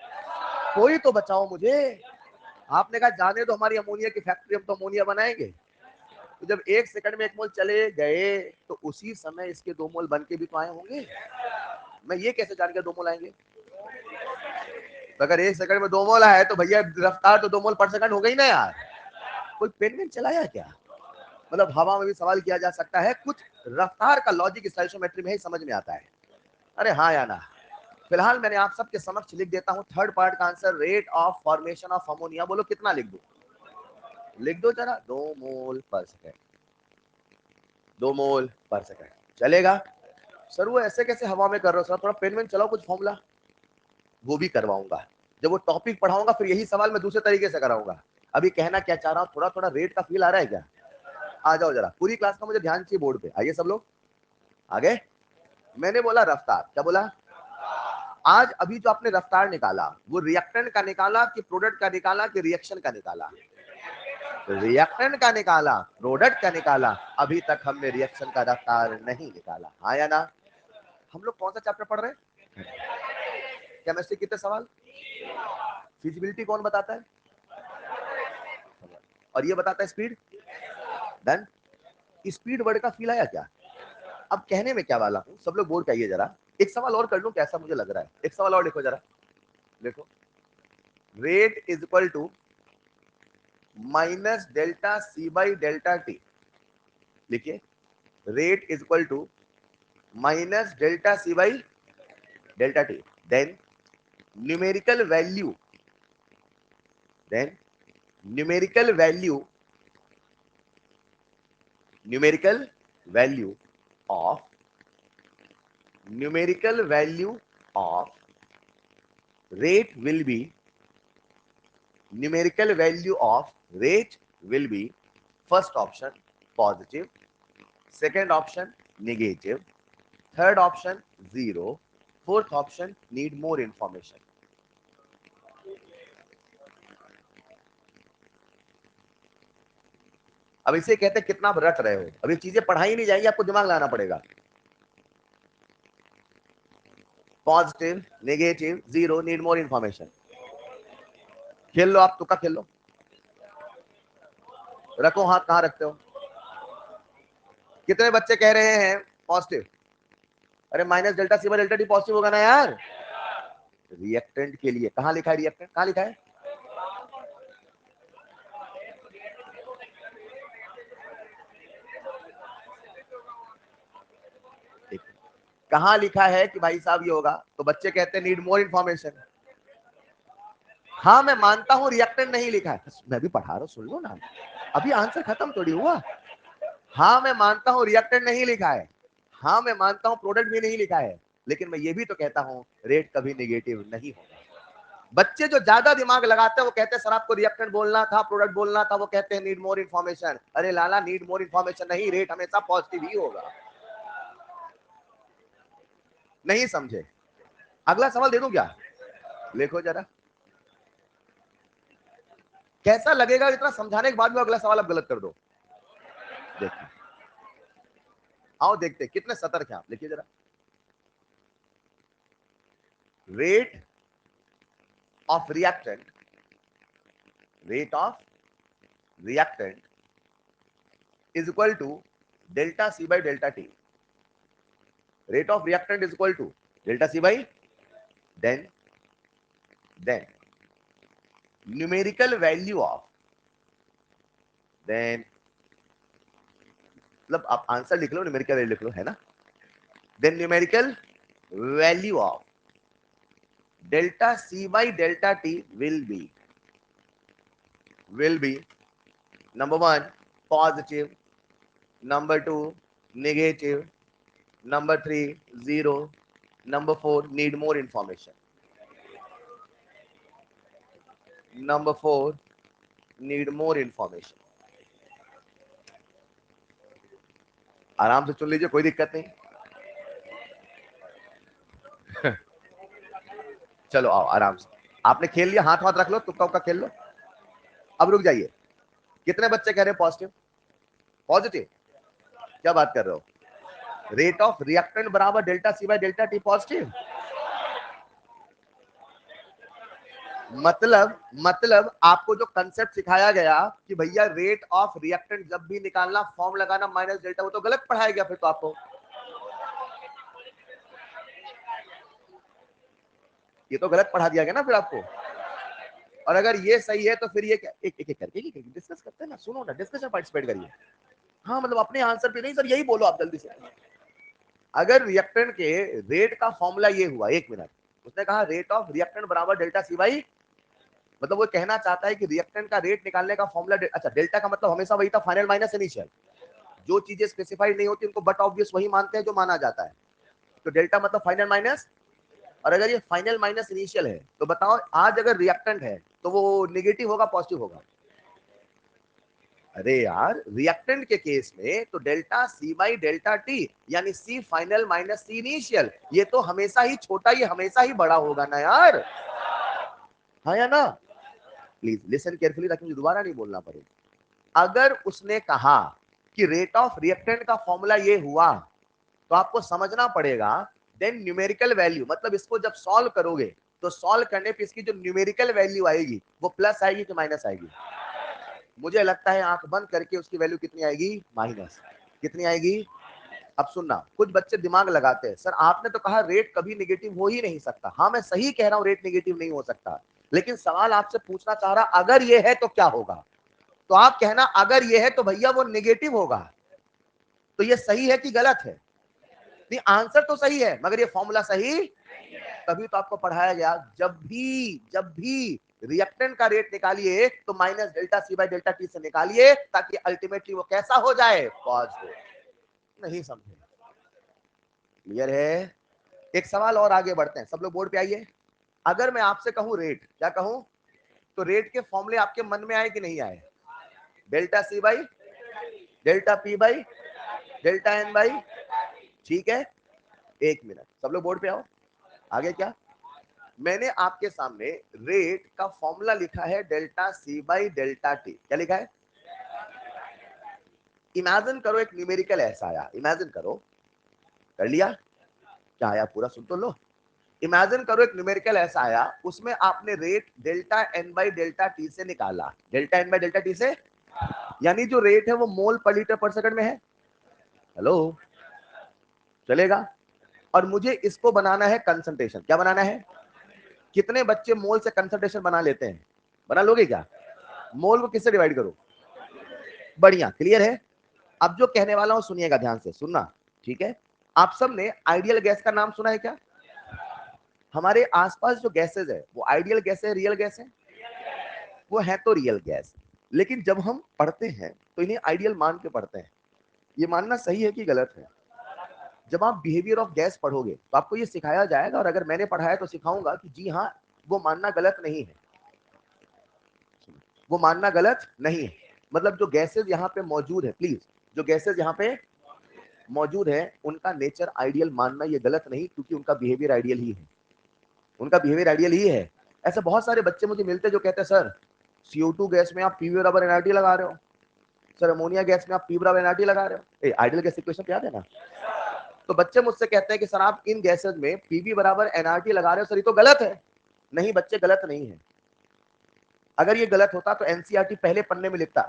कोई तो बचाओ मुझे। आपने कहा जाने दो हमारी अमोनिया की फैक्ट्री, हम तो अमोनिया बनाएंगे। तो जब 1 सेकंड में 1 मोल चले गए तो उसी समय इसके 2 मोल बन के भी तो आए होंगे। मैं ये कैसे जान के 2 मोल आएंगे? तो अगर 1 सेकंड में 2 मोल आए तो भैया रफ्तार तो 2 मोल पर सेकंड हो गई ना यार। कोई पेन वेन चलाया क्या? मतलब हवा में भी सवाल किया जा सकता है, कुछ रफ्तार का लॉजिक स्टोइकोमेट्री में ही समझ में आता है। अरे हाँ या ना? फिलहाल मैंने आप सबके समक्ष लिख देता हूं थर्ड पार्ट का answer, rate of formation of ammonia. बोलो कितना लिख दो? लिख दो जरा, 2 मोल पर सेकंड, 2 मोल पर सेकंड चलेगा? सर वो ऐसे कैसे हवा में कर रहे हो सर, थोड़ा पेन वेन चलाओ, कुछ फॉर्मूला। वो भी करवाऊंगा जब वो टॉपिक पढ़ाऊंगा, फिर यही सवाल मैं दूसरे तरीके से कराऊंगा। अभी कहना क्या चाह रहा हूं, थोड़ा थोड़ा रेट का फील आ रहा है क्या? आ जाओ जरा, पूरी क्लास का मुझे ध्यान चाहिए बोर्ड पे, आइए सब लोग आगे। मैंने बोला रफ्तार, क्या बोला? आज अभी जो आपने रफ्तार निकाला वो रिएक्टेंट का निकाला कि प्रोडक्ट का निकाला कि रिएक्शन का निकाला? रिएक्टेंट का निकाला, प्रोडक्ट का निकाला। अभी तक हमने रिएक्शन का रफ्तार नहीं निकाला, हाँ या ना? हम लोग कौन सा चैप्टर पढ़ रहे हैं? केमिस्ट्री, कितने सवाल? फिजिबिलिटी कौन बताता है? और ये बताता है स्पीड। डन। स्पीड वर्ड का फील आया क्या? अब कहने में क्या वाला हूं, सब लोग बोर्ड पे आइए जरा। एक सवाल और कर लूं कैसा मुझे लग रहा है, एक सवाल और लिखो जरा। देखो, rate is equal to minus delta C by delta T. लिखिए, rate is equal to minus delta C by delta T. Then numerical value, then numerical value, numerical value of, numerical value of rate will be, numerical value of rate will be, first option positive, second option negative, third option 0, fourth option need more information. अब इसे कहते हैं कितना रट रहे हो, अभी चीजें पढ़ाई नहीं जाएगी, आपको दिमाग लगाना पड़ेगा। Positive, negative, 0, need more information. खेल लो आप, तुक्का खेल लो। रखो हाथ, कहां रखते हो? कितने बच्चे कह रहे हैं पॉजिटिव? अरे minus delta C by delta T positive होगा ना यार। रिएक्टेंट के लिए कहां लिखा है? रिएक्टेंट कहां लिखा है? कहां लिखा है कि भाई साहब ये होगा? तो बच्चे कहते हैं नीड मोर इंफॉर्मेशन। हाँ मैं मानता हूं रिएक्टेंट नहीं लिखा है, मैं भी पढ़ा रहा हूं, सुन लो ना, अभी आंसर खत्म थोड़ी हुआ। हाँ मैं मानता हूं रिएक्टेंट नहीं लिखा है, हाँ मैं मानता हूं प्रोडक्ट भी नहीं लिखा है, लेकिन मैं ये भी तो कहता हूं रेट कभी नेगेटिव नहीं होगा। बच्चे जो ज्यादा दिमाग लगाते हैं वो कहते हैं सर आपको रिएक्टेंट बोलना था, प्रोडक्ट बोलना था, वो कहते हैं नीड मोर इंफॉर्मेशन। अरे लाला, नीड मोर इंफॉर्मेशन नहीं, रेट हमेशा पॉजिटिव ही होगा। नहीं समझे? अगला सवाल दे दूं क्या? लिखो जरा, कैसा लगेगा इतना समझाने के बाद में अगला सवाल आप गलत कर दो। देखिए, आओ देखते कितने सतर्क हैं आप, लिखिए जरा। rate of reactant is equal to delta C by delta T. Rate of reactant is equal to delta C by then numerical value of then मतलब आप आंसर लिख लो, न्यूमेरिकल वैल्यू लिख लो, है ना. Then numerical value of delta C by delta T will be number 1 positive, number 2 negative, number 3 0, number 4 need more information, number 4 need more information. आराम से चुन लीजिए, कोई दिक्कत नहीं. चलो आओ आराम से. आपने खेल लिया, हाथ हाथ रख लो, तुक्का उक्का खेल लो. अब रुक जाइए. कितने बच्चे कह रहे हैं पॉजिटिव? पॉजिटिव क्या बात कर रहे हो? रेट ऑफ रिएक्टेंट बराबर delta C by delta T positive. मतलब आपको जो कंसेप्ट सिखाया गया कि भैया रेट ऑफ रिएक्टेंट जब भी निकालना फॉर्म लगाना माइनस डेल्टा, वो तो गलत पढ़ाया गया फिर तो आपको. ये तो गलत पढ़ा दिया गया ना फिर आपको. और अगर ये सही है तो फिर ये क्या, एक एक करके डिस्कस करते हैं ना. सुनो ना, डिस्कशन पार्टिसिपेट करिए. हाँ मतलब अपने आंसर पे नहीं सर, यही बोलो आप जल्दी से. अगर रिएक्टेंट के रेट का फॉर्मूला ये हुआ, 1 मिनट, उसने कहा रेट ऑफ रिएक्टेंट बराबर डेल्टा सी बाई, मतलब वो कहना चाहता है कि रिएक्टेंट का रेट निकालने का फॉर्मूला, अच्छा डेल्टा का मतलब हमेशा वही था, फाइनल माइनस इनिशियल. जो चीजें स्पेसिफाइड नहीं होती उनको बट ऑब्वियस वही मानते हैं जो माना जाता है. तो डेल्टा मतलब फाइनल माइनस. और अगर ये फाइनल माइनस इनिशियल है तो बताओ आज अगर रिएक्टेंट है तो वो नेगेटिव होगा पॉजिटिव होगा? अरे यार रिएक्टेंट के केस में तो delta C by delta T यानी C final minus C initial, ये तो हमेशा ही छोटा, ये हमेशा ही बड़ा होगा ना यार. हाँ या ना? प्लीज लिसन केयरफुली ताकि मुझे दोबारा नहीं बोलना पड़े. अगर उसने कहा कि रेट ऑफ रिएक्टेंट का फॉर्मूला ये हुआ तो आपको समझना पड़ेगा देन न्यूमेरिकल वैल्यू, मतलब इसको जब सॉल्व करोगे तो सॉल्व करने पे इसकी जो न्यूमेरिकल वैल्यू आएगी वो प्लस आएगी कि माइनस आएगी? मुझे लगता है आंख बंद करके उसकी वैल्यू कितनी आएगी? माइनस. कितनी आएगी? अब सुनना, कुछ बच्चे दिमाग लगाते हैं, सर आपने तो कहा रेट कभी नेगेटिव हो ही नहीं सकता. हाँ मैं सही कह रहा हूं, रेट नेगेटिव नहीं हो सकता, लेकिन सवाल आपसे पूछना चाह रहा अगर ये है तो क्या होगा. तो आप कहना अगर ये है तो भैया वो नेगेटिव होगा. तो ये सही है कि गलत है? नहीं, आंसर तो सही है मगर ये फॉर्मूला सही. तभी तो आपको पढ़ाया गया जब भी रिएक्टेंट का रेट निकालिए तो minus delta C by delta T से निकालिए ताकि अल्टीमेटली वो कैसा हो जाए? पॉजिटिव. नहीं समझे? क्लियर है? एक सवाल और आगे बढ़ते हैं, सब लोग बोर्ड पे आइए. अगर मैं आपसे कहूं रेट, क्या कहूं? तो रेट के फॉर्मूले आपके मन में आए कि नहीं आए? Delta C by delta P by delta N by, ठीक है. 1 मिनट, सब लोग बोर्ड पे आओ. आगे क्या? मैंने आपके सामने रेट का फॉर्मूला लिखा है delta C by delta T. क्या लिखा है? इमेजिन करो एक न्यूमेरिकल ऐसा आया, इमेजिन करो. कर लिया? क्या आया पूरा सुन तो लो. इमेजिन करो एक न्यूमेरिकल ऐसा आया, उसमें आपने rate delta N by delta T से निकाला. Delta N by delta T से, यानी जो रेट है वो मोल पर लीटर पर सेकंड में है. हेलो, चलेगा? और मुझे इसको बनाना है कंसंट्रेशन. क्या बनाना है? कितने बच्चे मोल से कंसंट्रेशन बना लेते हैं? बना लोगे क्या? मोल को किससे डिवाइड करो? बढ़िया, क्लियर है. अब जो कहने वाला हूं सुनिएगा ध्यान से, सुनना, ठीक है. आप सब ने आइडियल गैस का नाम सुना है क्या? हमारे आसपास जो गैसेज है वो आइडियल गैस है, रियल गैस है? वो है तो रियल गैस, लेकिन जब हम पढ़ते हैं तो इन्हें आइडियल मान के पढ़ते हैं. ये मानना सही है कि गलत है? जब आप बिहेवियर ऑफ गैस पढ़ोगे तो आपको ये सिखाया जाएगा, और अगर मैंने पढ़ाया तो सिखाऊंगा कि जी हाँ वो मानना गलत नहीं है. वो मानना गलत नहीं है. मतलब जो गैसेज यहाँ पे मौजूद है, प्लीज, जो गैसेज यहाँ पे मौजूद है उनका नेचर आइडियल मानना ये गलत नहीं, क्योंकि उनका बिहेवियर आइडियल ही है. उनका बिहेवियर आइडियल ही है. ऐसे बहुत सारे बच्चे मुझे मिलते हैं जो कहते हैं सर CO2 गैस में आप P बराबर एनआरटी लगा रहे हो, सर अमोनिया गैस में आप P बराबर एनआरटी लगा रहे हो. आइडियल गैस इक्वेशन याद है ना? तो बच्चे मुझसे कहते हैं कि सर आप इन गैसेस में पीवी बराबर एनआरटी लगा रहे हो, सर ये तो गलत है। नहीं बच्चे, गलत नहीं है। अगर ये गलत होता तो एनसीईआरटी पहले पन्ने में लिखता,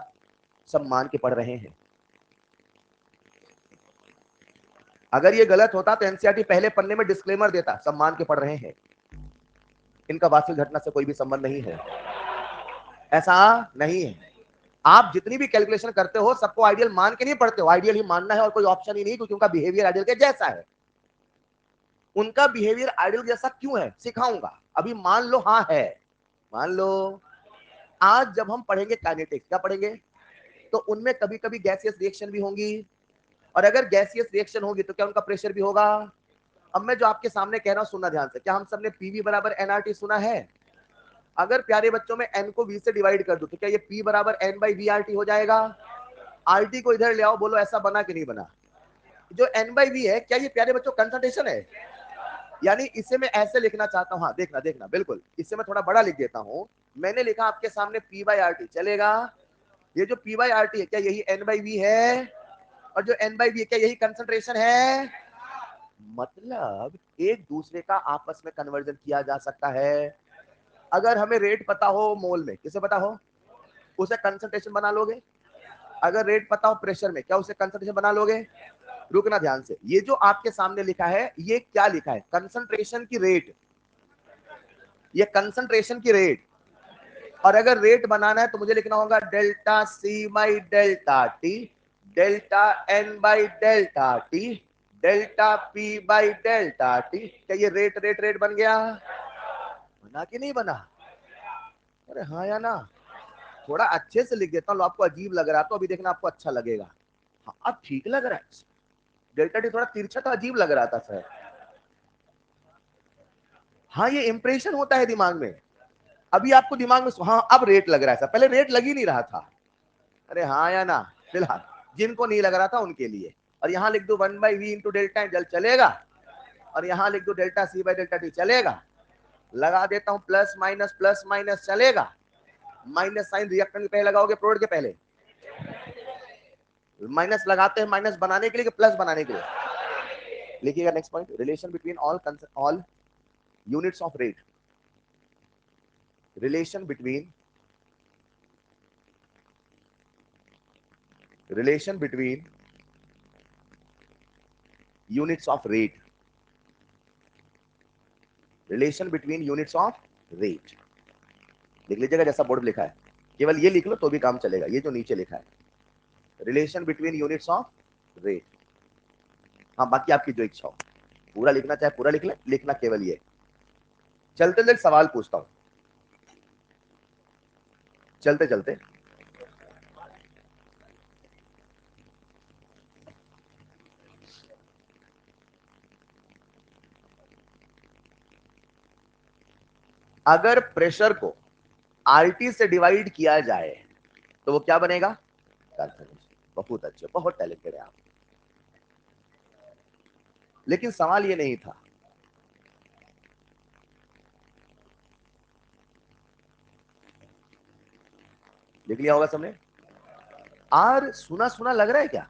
सब मान के पढ़ रहे हैं। अगर ये गलत होता तो एनसीईआरटी पहले पन्ने में डिस्क्लेमर देता, सब मान के पढ़ रहे हैं। इनका वास्तविक घटना से कोई भी संबंध नहीं है, ऐसा नहीं है। आप जितनी भी कैलकुलेशन करते हो सबको आइडियल मान के नहीं पढ़ते हो, आइडियल ही मानना है और कोई ऑप्शन ही नहीं, क्योंकि उनका बिहेवियर आइडियल के जैसा है। उनका बिहेवियर आइडियल जैसा क्यों है सिखाऊंगा, अभी मान लो हाँ है। मान लो आज जब हम पढ़ेंगे काइनेटिक्स, क्या पढ़ेंगे, तो उनमें कभी कभी गैसियस रिएक्शन भी होंगी, और अगर गैसियस रिएक्शन होगी तो क्या उनका प्रेशर भी होगा। अब मैं जो आपके सामने कह रहा हूं सुनना ध्यान से, क्या हम सबने पीवी बराबर एनआरटी सुना है। अगर प्यारे बच्चों में एन को वी से डिवाइड कर दूं तो क्या ये पी बराबर N by V R T हो जाएगा। आरटी को इधर ले आओ, बोलो ऐसा बना कि नहीं बना। जो एन बाई वी है, क्या ये प्यारे बच्चों कंसंट्रेशन है। यानी इसे मैं ऐसे लिखना चाहता हूं, हाँ देखना देखना बिल्कुल, इसे मैं थोड़ा बड़ा लिख देता हूं। मैंने लिखा आपके सामने पी बाई आर टी, चलेगा। ये जो पी बाई आर टी है, क्या यही एन बाई वी है, और जो एन बाई वी है क्या यही कंसंट्रेशन है। मतलब एक दूसरे का आपस में कन्वर्जन किया जा सकता है। अगर हमें रेट पता हो मोल में, किसे पता हो, उसे कंसंट्रेशन बना लोगे। अगर रेट पता हो प्रेशर में, क्या उसे कंसंट्रेशन बना लोगे। रुकना ध्यान से, ये जो आपके सामने लिखा है ये क्या लिखा है, कंसंट्रेशन की रेट, ये कंसंट्रेशन की रेट। और अगर रेट बनाना है तो मुझे लिखना होगा delta C by delta T, delta N by delta T, delta P by delta T. क्या ये रेट रेट रेट बन गया, बना कि नहीं बना। अरे हाँ या ना। थोड़ा अच्छे से लिख देता हूँ, आपको अजीब लग रहा तो अभी देखना आपको अच्छा लगेगा। हाँ अब ठीक लग रहा है। डेल्टा टी थोड़ा तिरछा था, अजीब लग रहा था सर। हाँ ये इंप्रेशन होता है दिमाग में। अभी आपको दिमाग में हाँ अब रेट लग रहा है सर, पहले रेट लग ही नहीं रहा था। अरे हाँ या ना। फिलहाल जिनको नहीं लग रहा था उनके लिए, और यहाँ लिख दो one by V into delta जल चलेगा, और यहाँ लिख दो delta C by delta T चलेगा। लगा देता हूँ प्लस माइनस चलेगा। माइनस साइन रिएक्टेंट के पहले लगाओगे, प्रोडक्ट के पहले। माइनस लगाते हैं माइनस बनाने के लिए कि प्लस बनाने के लिए। लिखिएगा next point, relation between all units of rate. Relation between units of rate. Relation between units of rate लिख लीजिएगा, जैसा बोर्ड लिखा है, केवल ये लिख लो तो भी काम चलेगा। ये जो नीचे लिखा है relation between units of rate, हाँ बाकी आपकी जो इच्छा हो, पूरा लिखना चाहे पूरा लिख ले, लिखना केवल ये। चलते चलते सवाल पूछता हूं, चलते चलते अगर प्रेशर को आरटी से डिवाइड किया जाए तो वो क्या बनेगा, बहुत अच्छे, बहुत टैलेंटेड है आप। लेकिन सवाल ये नहीं था। लिख लिया होगा सबने। आर सुना सुना लग रहा है क्या,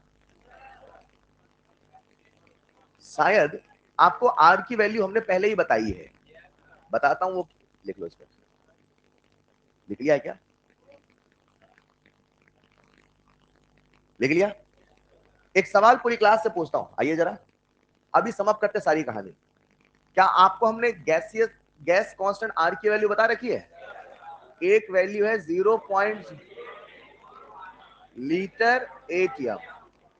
शायद आपको आर की वैल्यू हमने पहले ही बताई है, बताता हूं वो। लिख लो इसको, लिख लिया है क्या, लिख लिया। एक सवाल पूरी क्लास से पूछता हूं, आइए जरा अभी समाप्त करते सारी कहानी। क्या आपको हमने गैस कांस्टेंट आर की वैल्यू बता रखी है। एक वैल्यू है 0. लीटर एटीएम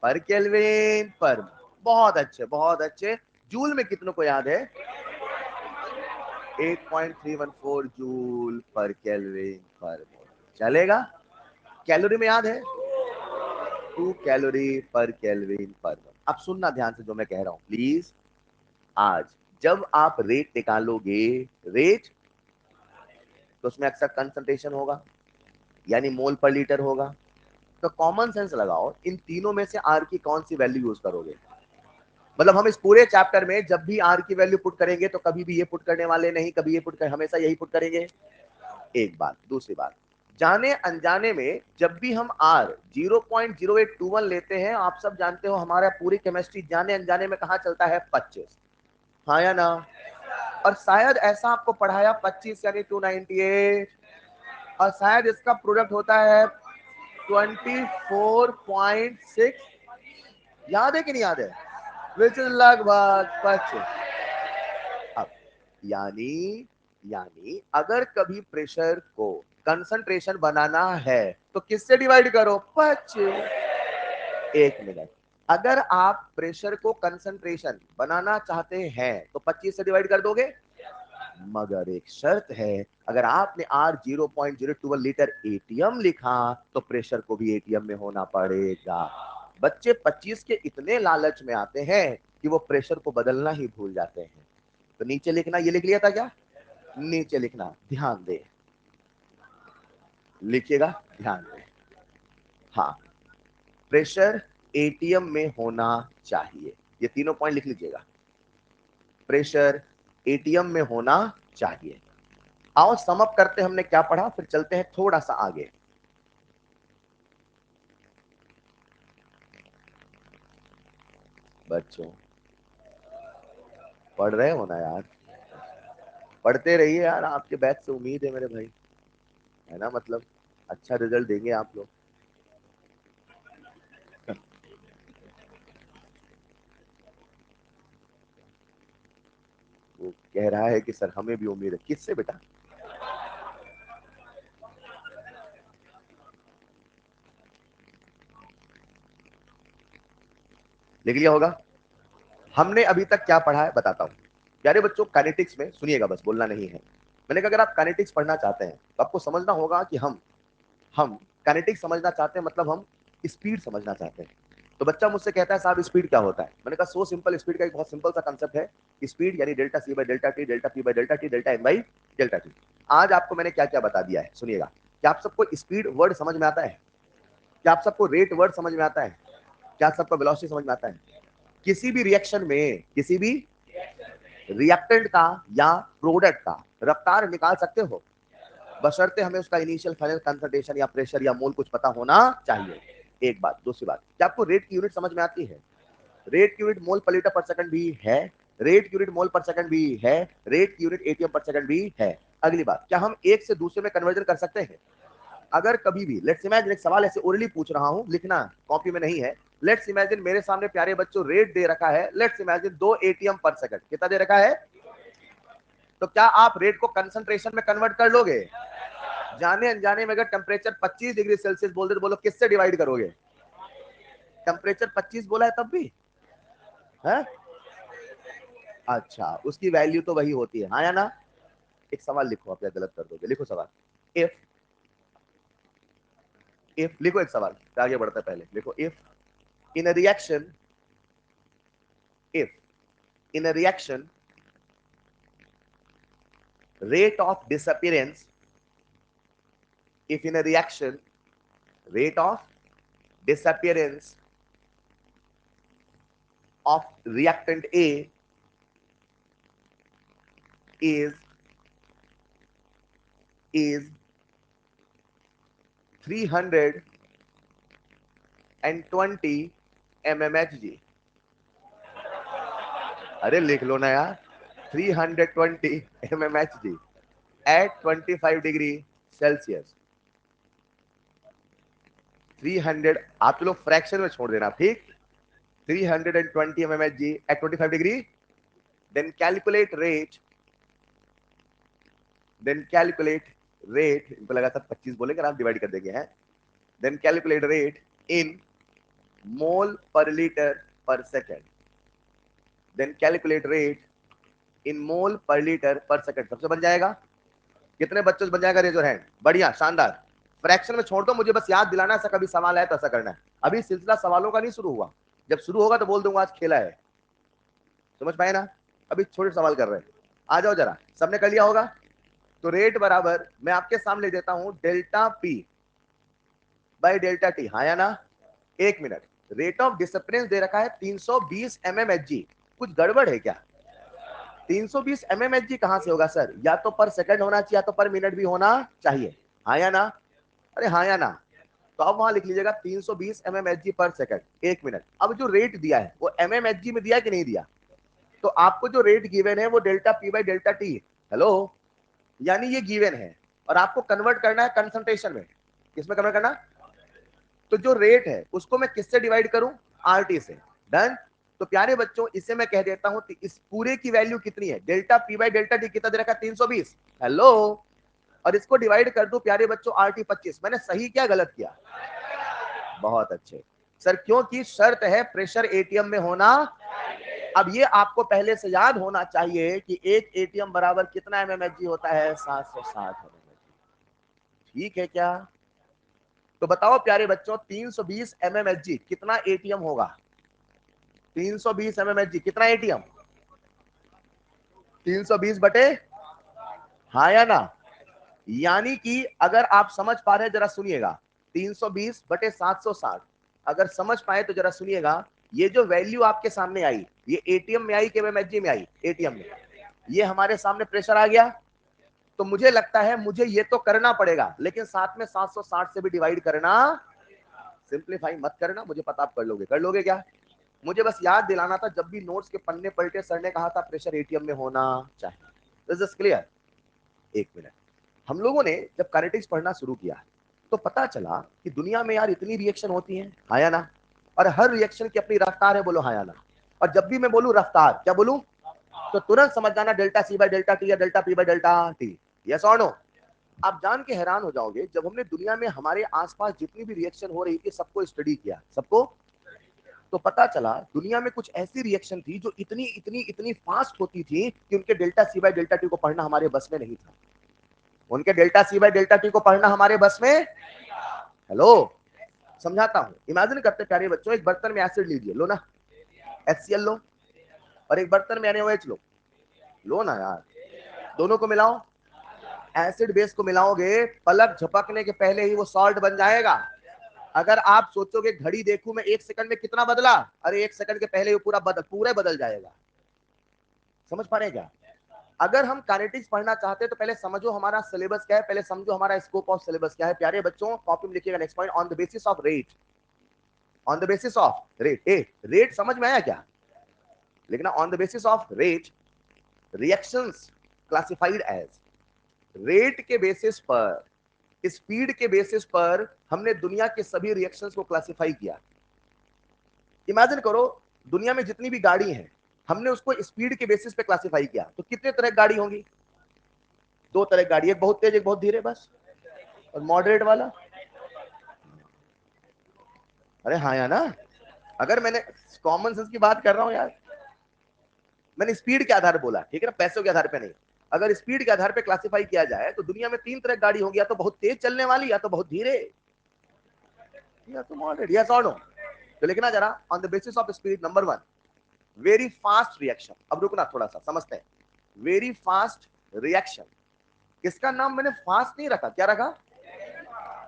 पर केल्विन पर। बहुत अच्छे बहुत अच्छे। जूल में कितनों को याद है, 8.314 जूल पर केल्विन पर मोल। चलेगा। कैलोरी में याद है, 2 कैलोरी पर केल्विन पर मोल। अब सुनना ध्यान से जो मैं कह रहा हूं प्लीज। आज जब आप रेट निकालोगे, रेट तो उसमें अक्सर कंसंट्रेशन होगा, यानी मोल पर लीटर होगा। तो कॉमन सेंस लगाओ, इन तीनों में से आर की कौन सी वैल्यू यूज करोगे। मतलब हम इस पूरे चैप्टर में जब भी आर की वैल्यू पुट करेंगे तो कभी भी ये पुट करने वाले नहीं, कभी ये पुट कर, हमेशा यही पुट करेंगे। एक बात, दूसरी बात, जाने अनजाने में जब भी हम R 0.0821 लेते हैं, आप सब जानते हो हमारा पूरी केमिस्ट्री जाने अनजाने में कहाँ चलता है? 25। हाँ या ना? और शायद ऐसा आपको पढ़ाया 25 यानी 298, और शायद इसका प्रोडक्ट होता है 24.6। याद है कि नहीं याद है? विच इज लगभग 25। अब यानी यानी अगर कभी प्रेशर को कंसंट्रेशन बनाना है तो किससे डिवाइड करो? 25। एक मिनट, अगर आप प्रेशर को कंसंट्रेशन बनाना चाहते हैं तो 25 से डिवाइड कर दोगे, मगर एक शर्त है, अगर आपने R 0.021 लीटर एटीएम लिखा तो प्रेशर को भी एटीएम में होना पड़ेगा। बच्चे 25 के इतने लालच में आते हैं कि वो प्रेशर को बदलना ही भूल जाते हैं। तो नीचे लिखना, ये लिख लिया था क्या? नीचे लिखना, ध्यान दे, लिखिएगा, ध्यान दे। हाँ, प्रेशर एटीएम में होना चाहिए, ये तीनों पॉइंट लिख लीजिएगा। प्रेशर एटीएम में होना चाहिए। आओ सम अप करते, हमने क्या पढ़ा, फिर चलते हैं थोड़ा सा आगे। बच्चों पढ़ रहे हो ना यार? पढ़ते रहिए यार, आपके बैच से उम्मीद है मेरे भाई, है ना? मतलब अच्छा रिजल्ट देंगे आप लोग। वो कह रहा है कि सर हमें भी उम्मीद है। किससे बेटा? लिख लिया होगा। हमने अभी तक क्या पढ़ा है बताता हूं प्यारे बच्चों। काइनेटिक्स में सुनिएगा, बस बोलना नहीं है। मैंने कहा अगर आप काइनेटिक्स पढ़ना चाहते हैं तो आपको समझना होगा कि हम काइनेटिक्स समझना चाहते हैं, मतलब हम स्पीड समझना चाहते हैं। तो बच्चा मुझसे कहता है साहब स्पीड क्या होता है? मैंने कहा सो सिंपल, स्पीड का एक बहुत सिंपल सा कंसेप्ट है। स्पीड यानी delta C by delta T, delta P by delta T, delta N by delta T. आज आपको मैंने क्या क्या बता दिया है, सुनिएगा। क्या आप सबको स्पीड वर्ड समझ में आता है? क्या आप सबको रेट वर्ड समझ में आता है? क्या आप सबको वेलोसिटी समझ में आता है? किसी भी रिएक्शन में, किसी भी रिएक्टेंट का या प्रोडक्ट का रफ्तार निकाल सकते हो, बशर्ते हमें उसका इनिशियल फाइनल कंसंट्रेशन या प्रेशर या मोल कुछ पता होना चाहिए। एक बात। दूसरी बात, क्या आपको रेट की यूनिट समझ में आती है? रेट की यूनिट मोल पर लीटर पर सेकंड भी है, रेट की यूनिट मोल पर सेकंड भी है, रेट की यूनिट एटीएम पर सेकंड भी है। अगली बात, क्या हम एक से दूसरे में कन्वर्जन कर सकते हैं? अगर कभी भी, लेट्स इमेजिन, एक सवाल ऐसे ओरली पूछ रहा हूं, लिखना कॉपी में नहीं है। लेट्स इमेजिन मेरे सामने प्यारे बच्चों रेट दे रखा है, लेट्स इमेजिन 2 एटीएम पर सेकंड। कितना दे रखा है? तो क्या आप रेट को कंसंट्रेशन में कन्वर्ट कर लोगे? जाने अनजाने में अगर टेम्परेचर 25 डिग्री सेल्सियस बोल दे तो बोलो किससे डिवाइड करोगे? टेम्परेचर 25 बोला है तब भी है? अच्छा, उसकी वैल्यू तो वही होती है, हाँ या ना? एक सवाल लिखो, आप क्या गलत कर दोगे। लिखो सवाल। इफ इफ लिखो एक सवाल, आगे बढ़ता है पहले लिखो। If in a reaction, if in a reaction rate of disappearance, if in a reaction rate of disappearance of reactant A is 320 mmHg। अरे लिख लो ना यार, 320 mmHg at 25 डिग्री सेल्सियस। 300, आप लोग फ्रैक्शन में छोड़ देना, ठीक? 320 mmHg at 25 degree. then calculate rate then calculate rate, इनको लगा था 25 बोलेंगे, आप डिवाइड कर देंगे हैं। then calculate rate in mole per liter per second। then calculate rate in mole per liter per second। सबसे बन जाएगा? कितने बच्चों से बन जाएगा? Raise your hand. बढ़िया, शानदार। फ्रैक्शन में छोड़ दो, मुझे बस याद दिलाना, ऐसा कभी सवाल है तो ऐसा करना है। अभी सिलसिला सवालों का नहीं शुरू हुआ, जब शुरू होगा तो बोल दूंगा आज खेला है। समझ पाए ना? अभी छोटे सवाल कर रहे हैं। आ जाओ जरा, सबने कर लिया होगा। तो रेट बराबर मैं आपके सामने देता हूं delta P by delta T, हाँ या ना? एक मिनट, रेट ऑफ डिसअपियरेंस दे रखा है 320 mmHg। कुछ गड़बड़ है क्या? 320 mmHg कहां से होगा सर? या तो पर सेकंड होना चाहिए या तो पर मिनट भी होना चाहिए, हाँ या ना? अरे हाँ या ना? तो अब वहां लिख लीजिएगा 320 mmHg पर सेकंड, 1 मिनट। अब जो रेट दिया है वो mmHg में दिया कि नहीं दिया? तो आपको जो रेट गिवन है वो delta P by delta T, hello, यानी ये गिवन है और आपको कन्वर्ट करना है कंसंट्रेशन में। किसमें कन्वर्ट करना? तो जो रेट है उसको मैं किससे डिवाइड करूं? आरटी से। डन। तो प्यारे बच्चों इसे मैं कह देता हूं, इस पूरे की वैल्यू कितनी है? Delta P by delta T कितना दे रखा है? 320। हेलो, और इसको डिवाइड कर दो प्यारे बच्चों आरटी 25। मैंने सही क्या गलत किया? बहुत अच्छे सर, क्योंकि शर्त है प्रेशर एटीएम में होना। अब ये आपको पहले से याद होना चाहिए कि एक एटीएम बराबर कितना एमएमएचजी होता है? 760 एमएमएचजी। ठीक है क्या? तो बताओ प्यारे बच्चों 320 एमएमएचजी कितना एटीएम होगा? 320 एमएमएचजी कितना एटीएम? 320 बटे, हाँ या ना? यानी कि अगर आप समझ पा रहे हैं जरा सुनिएगा, 320 बटे 760, अगर समझ पाए तो जरा सुनिएगा, ये जो वैल्यू आपके सामने आई ये एटीएम में आई कि एमएमएचजी में आई? एटीएम में। ये हमारे सामने प्रेशर आ गया, तो मुझे लगता है मुझे ये तो करना पड़ेगा, लेकिन साथ में 760 से भी डिवाइड करना। सिंप्लीफाई मत करना, मुझे पता आप कर लोगे। कर लोगे क्या? मुझे बस याद दिलाना था, जब भी नोट्स के पन्ने पलटे सर ने कहा था प्रेशर एटीएम में होना चाहिए। This is clear? एक मिनट। हम लोगों ने जब काइनेटिक्स पढ़ना शुरू किया तो पता चला कि दुनिया में यार इतनी रिएक्शन होती है, हाँ या ना? और हर रिएक्शन की अपनी रफ्तार है, बोलो हाँ या ना? और जब भी मैं बोलूं रफ्तार, क्या बोलूं? तो तुरंत समझ जाना delta C by delta T या delta P by delta T. Yes और नो? आप जान के हैरान हो जाओगे, जब हमने दुनिया में हमारे आसपास जितनी भी रिएक्शन हो रही थी सबको स्टडी किया, सबको, तो पता चला दुनिया में कुछ ऐसी रिएक्शन थी जो इतनी इतनी इतनी फास्ट होती थी कि उनके delta C by delta T को पढ़ना हमारे बस में नहीं था। उनके delta C by delta T को पढ़ना हमारे बस में। हेलो, समझाता हूं। इमेजिन करते प्यारे बच्चों, एक बर्तन में एसिड लीजिए, लो ना, HCl लो, और एक बर्तन में NaOH लो, लो ना यार, दोनों को मिलाओ। एसिड बेस को मिलाओगे, पलक झपकने के पहले ही वो सॉल्ट बन जाएगा। अगर आप सोचोगे घड़ी देखूं मैं 1 सेकंड में कितना बदला, अरे 1 सेकंड के पहले ही पूरा बदल जाएगा। समझ पा रहे हैं क्या? अगर हम काइनेटिक्स पढ़ना चाहते हैं तो पहले समझो हमारा सिलेबस क्या है, पहले समझो हमारा स्कोप ऑफ सिलेबस क्या है। प्यारे बच्चों कॉपी में लिखिएगा next point, on the basis of rate. On the basis of rate, rate समझ में आया क्या? लिखना on the basis of rate reactions classified as. Rate के बेसिस पर, स्पीड के बेसिस पर हमने दुनिया के सभी रिएक्शंस को क्लासिफाई किया। इमेजिन करो दुनिया में जितनी भी गाड़ी हैं हमने उसको स्पीड के बेसिस पे क्लासिफाई किया, तो कितने तरह की गाड़ी होंगी? 2 तरह की गाड़ी, एक बहुत तेज एक बहुत धीरे, बस। और मॉडरेट वाला, अरे हाँ या ना? अगर मैंने कॉमन सेंस की बात कर रहा हूं यार, मैंने स्पीड के आधार बोला, ठीक है ना, पैसों के आधार पे नहीं। अगर स्पीड के आधार पे क्लासिफाई किया जाए तो दुनिया में 3 तरह की गाड़ी होंगी, या तो बहुत तेज चलने वाली, या तो बहुत धीरे, या तो मॉडरेट। यस और नो? तो लिखना जरा, on the basis of speed, number 1 very fast reaction. अब रुकना थोड़ा सा, समझते हैं। वेरी फास्ट रिएक्शन, इसका नाम मैंने फास्ट नहीं रखा, क्या रखा?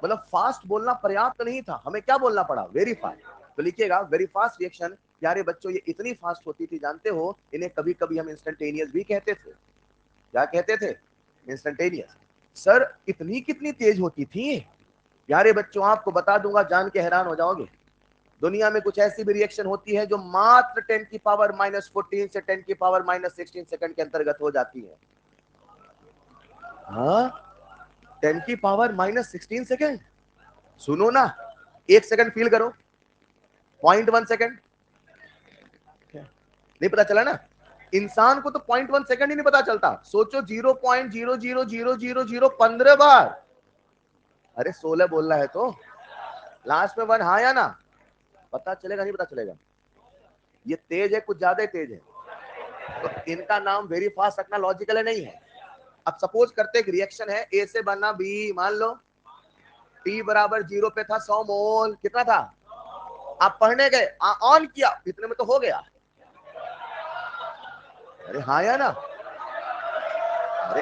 मतलब फास्ट बोलना पर्याप्त नहीं था, हमें क्या बोलना पड़ा? Very fast. तो लिखिएगा वेरी फास्ट रिएक्शन। प्यारे बच्चों ये इतनी फास्ट होती थी, जानते हो इन्हें कभी कभी हम इंस्टेंटेनियस भी कहते थे। क्या कहते थे? इंस्टेंटेनियस। सर इतनी कितनी तेज होती थी? प्यारे बच्चों आपको बता दूंगा, जान के हैरान हो जाओगे। दुनिया में कुछ ऐसी भी रिएक्शन होती है जो मात्र 10⁻⁻14 से 10⁻⁻16 सेकंड के अंतर्गत हो जाती है। हाँ, 10⁻⁻16 सेकंड। सुनो ना, 1 सेकंड फील करो, 0.1 सेकंड, नहीं पता चला ना? इंसान को तो 0.1 सेकंड ही नहीं पता चलता। सोचो 0.0000015 बार, अरे 16 बोलना है तो लास्ट में 1, हाँ या ना? पता चलेगा नहीं पता चलेगा? ये तेज है, कुछ ज्यादा ही तेज है, तो इनका नाम वेरी फास्ट रखना लॉजिकल है नहीं है? अब सपोज करते एक रिएक्शन है, ए से बना बी, मान लो टी बराबर 0 पे था 100 मोल, कितना था? आप पढ़ने गए, ऑन किया, इतने में तो हो गया। अरे हाँ या ना? अरे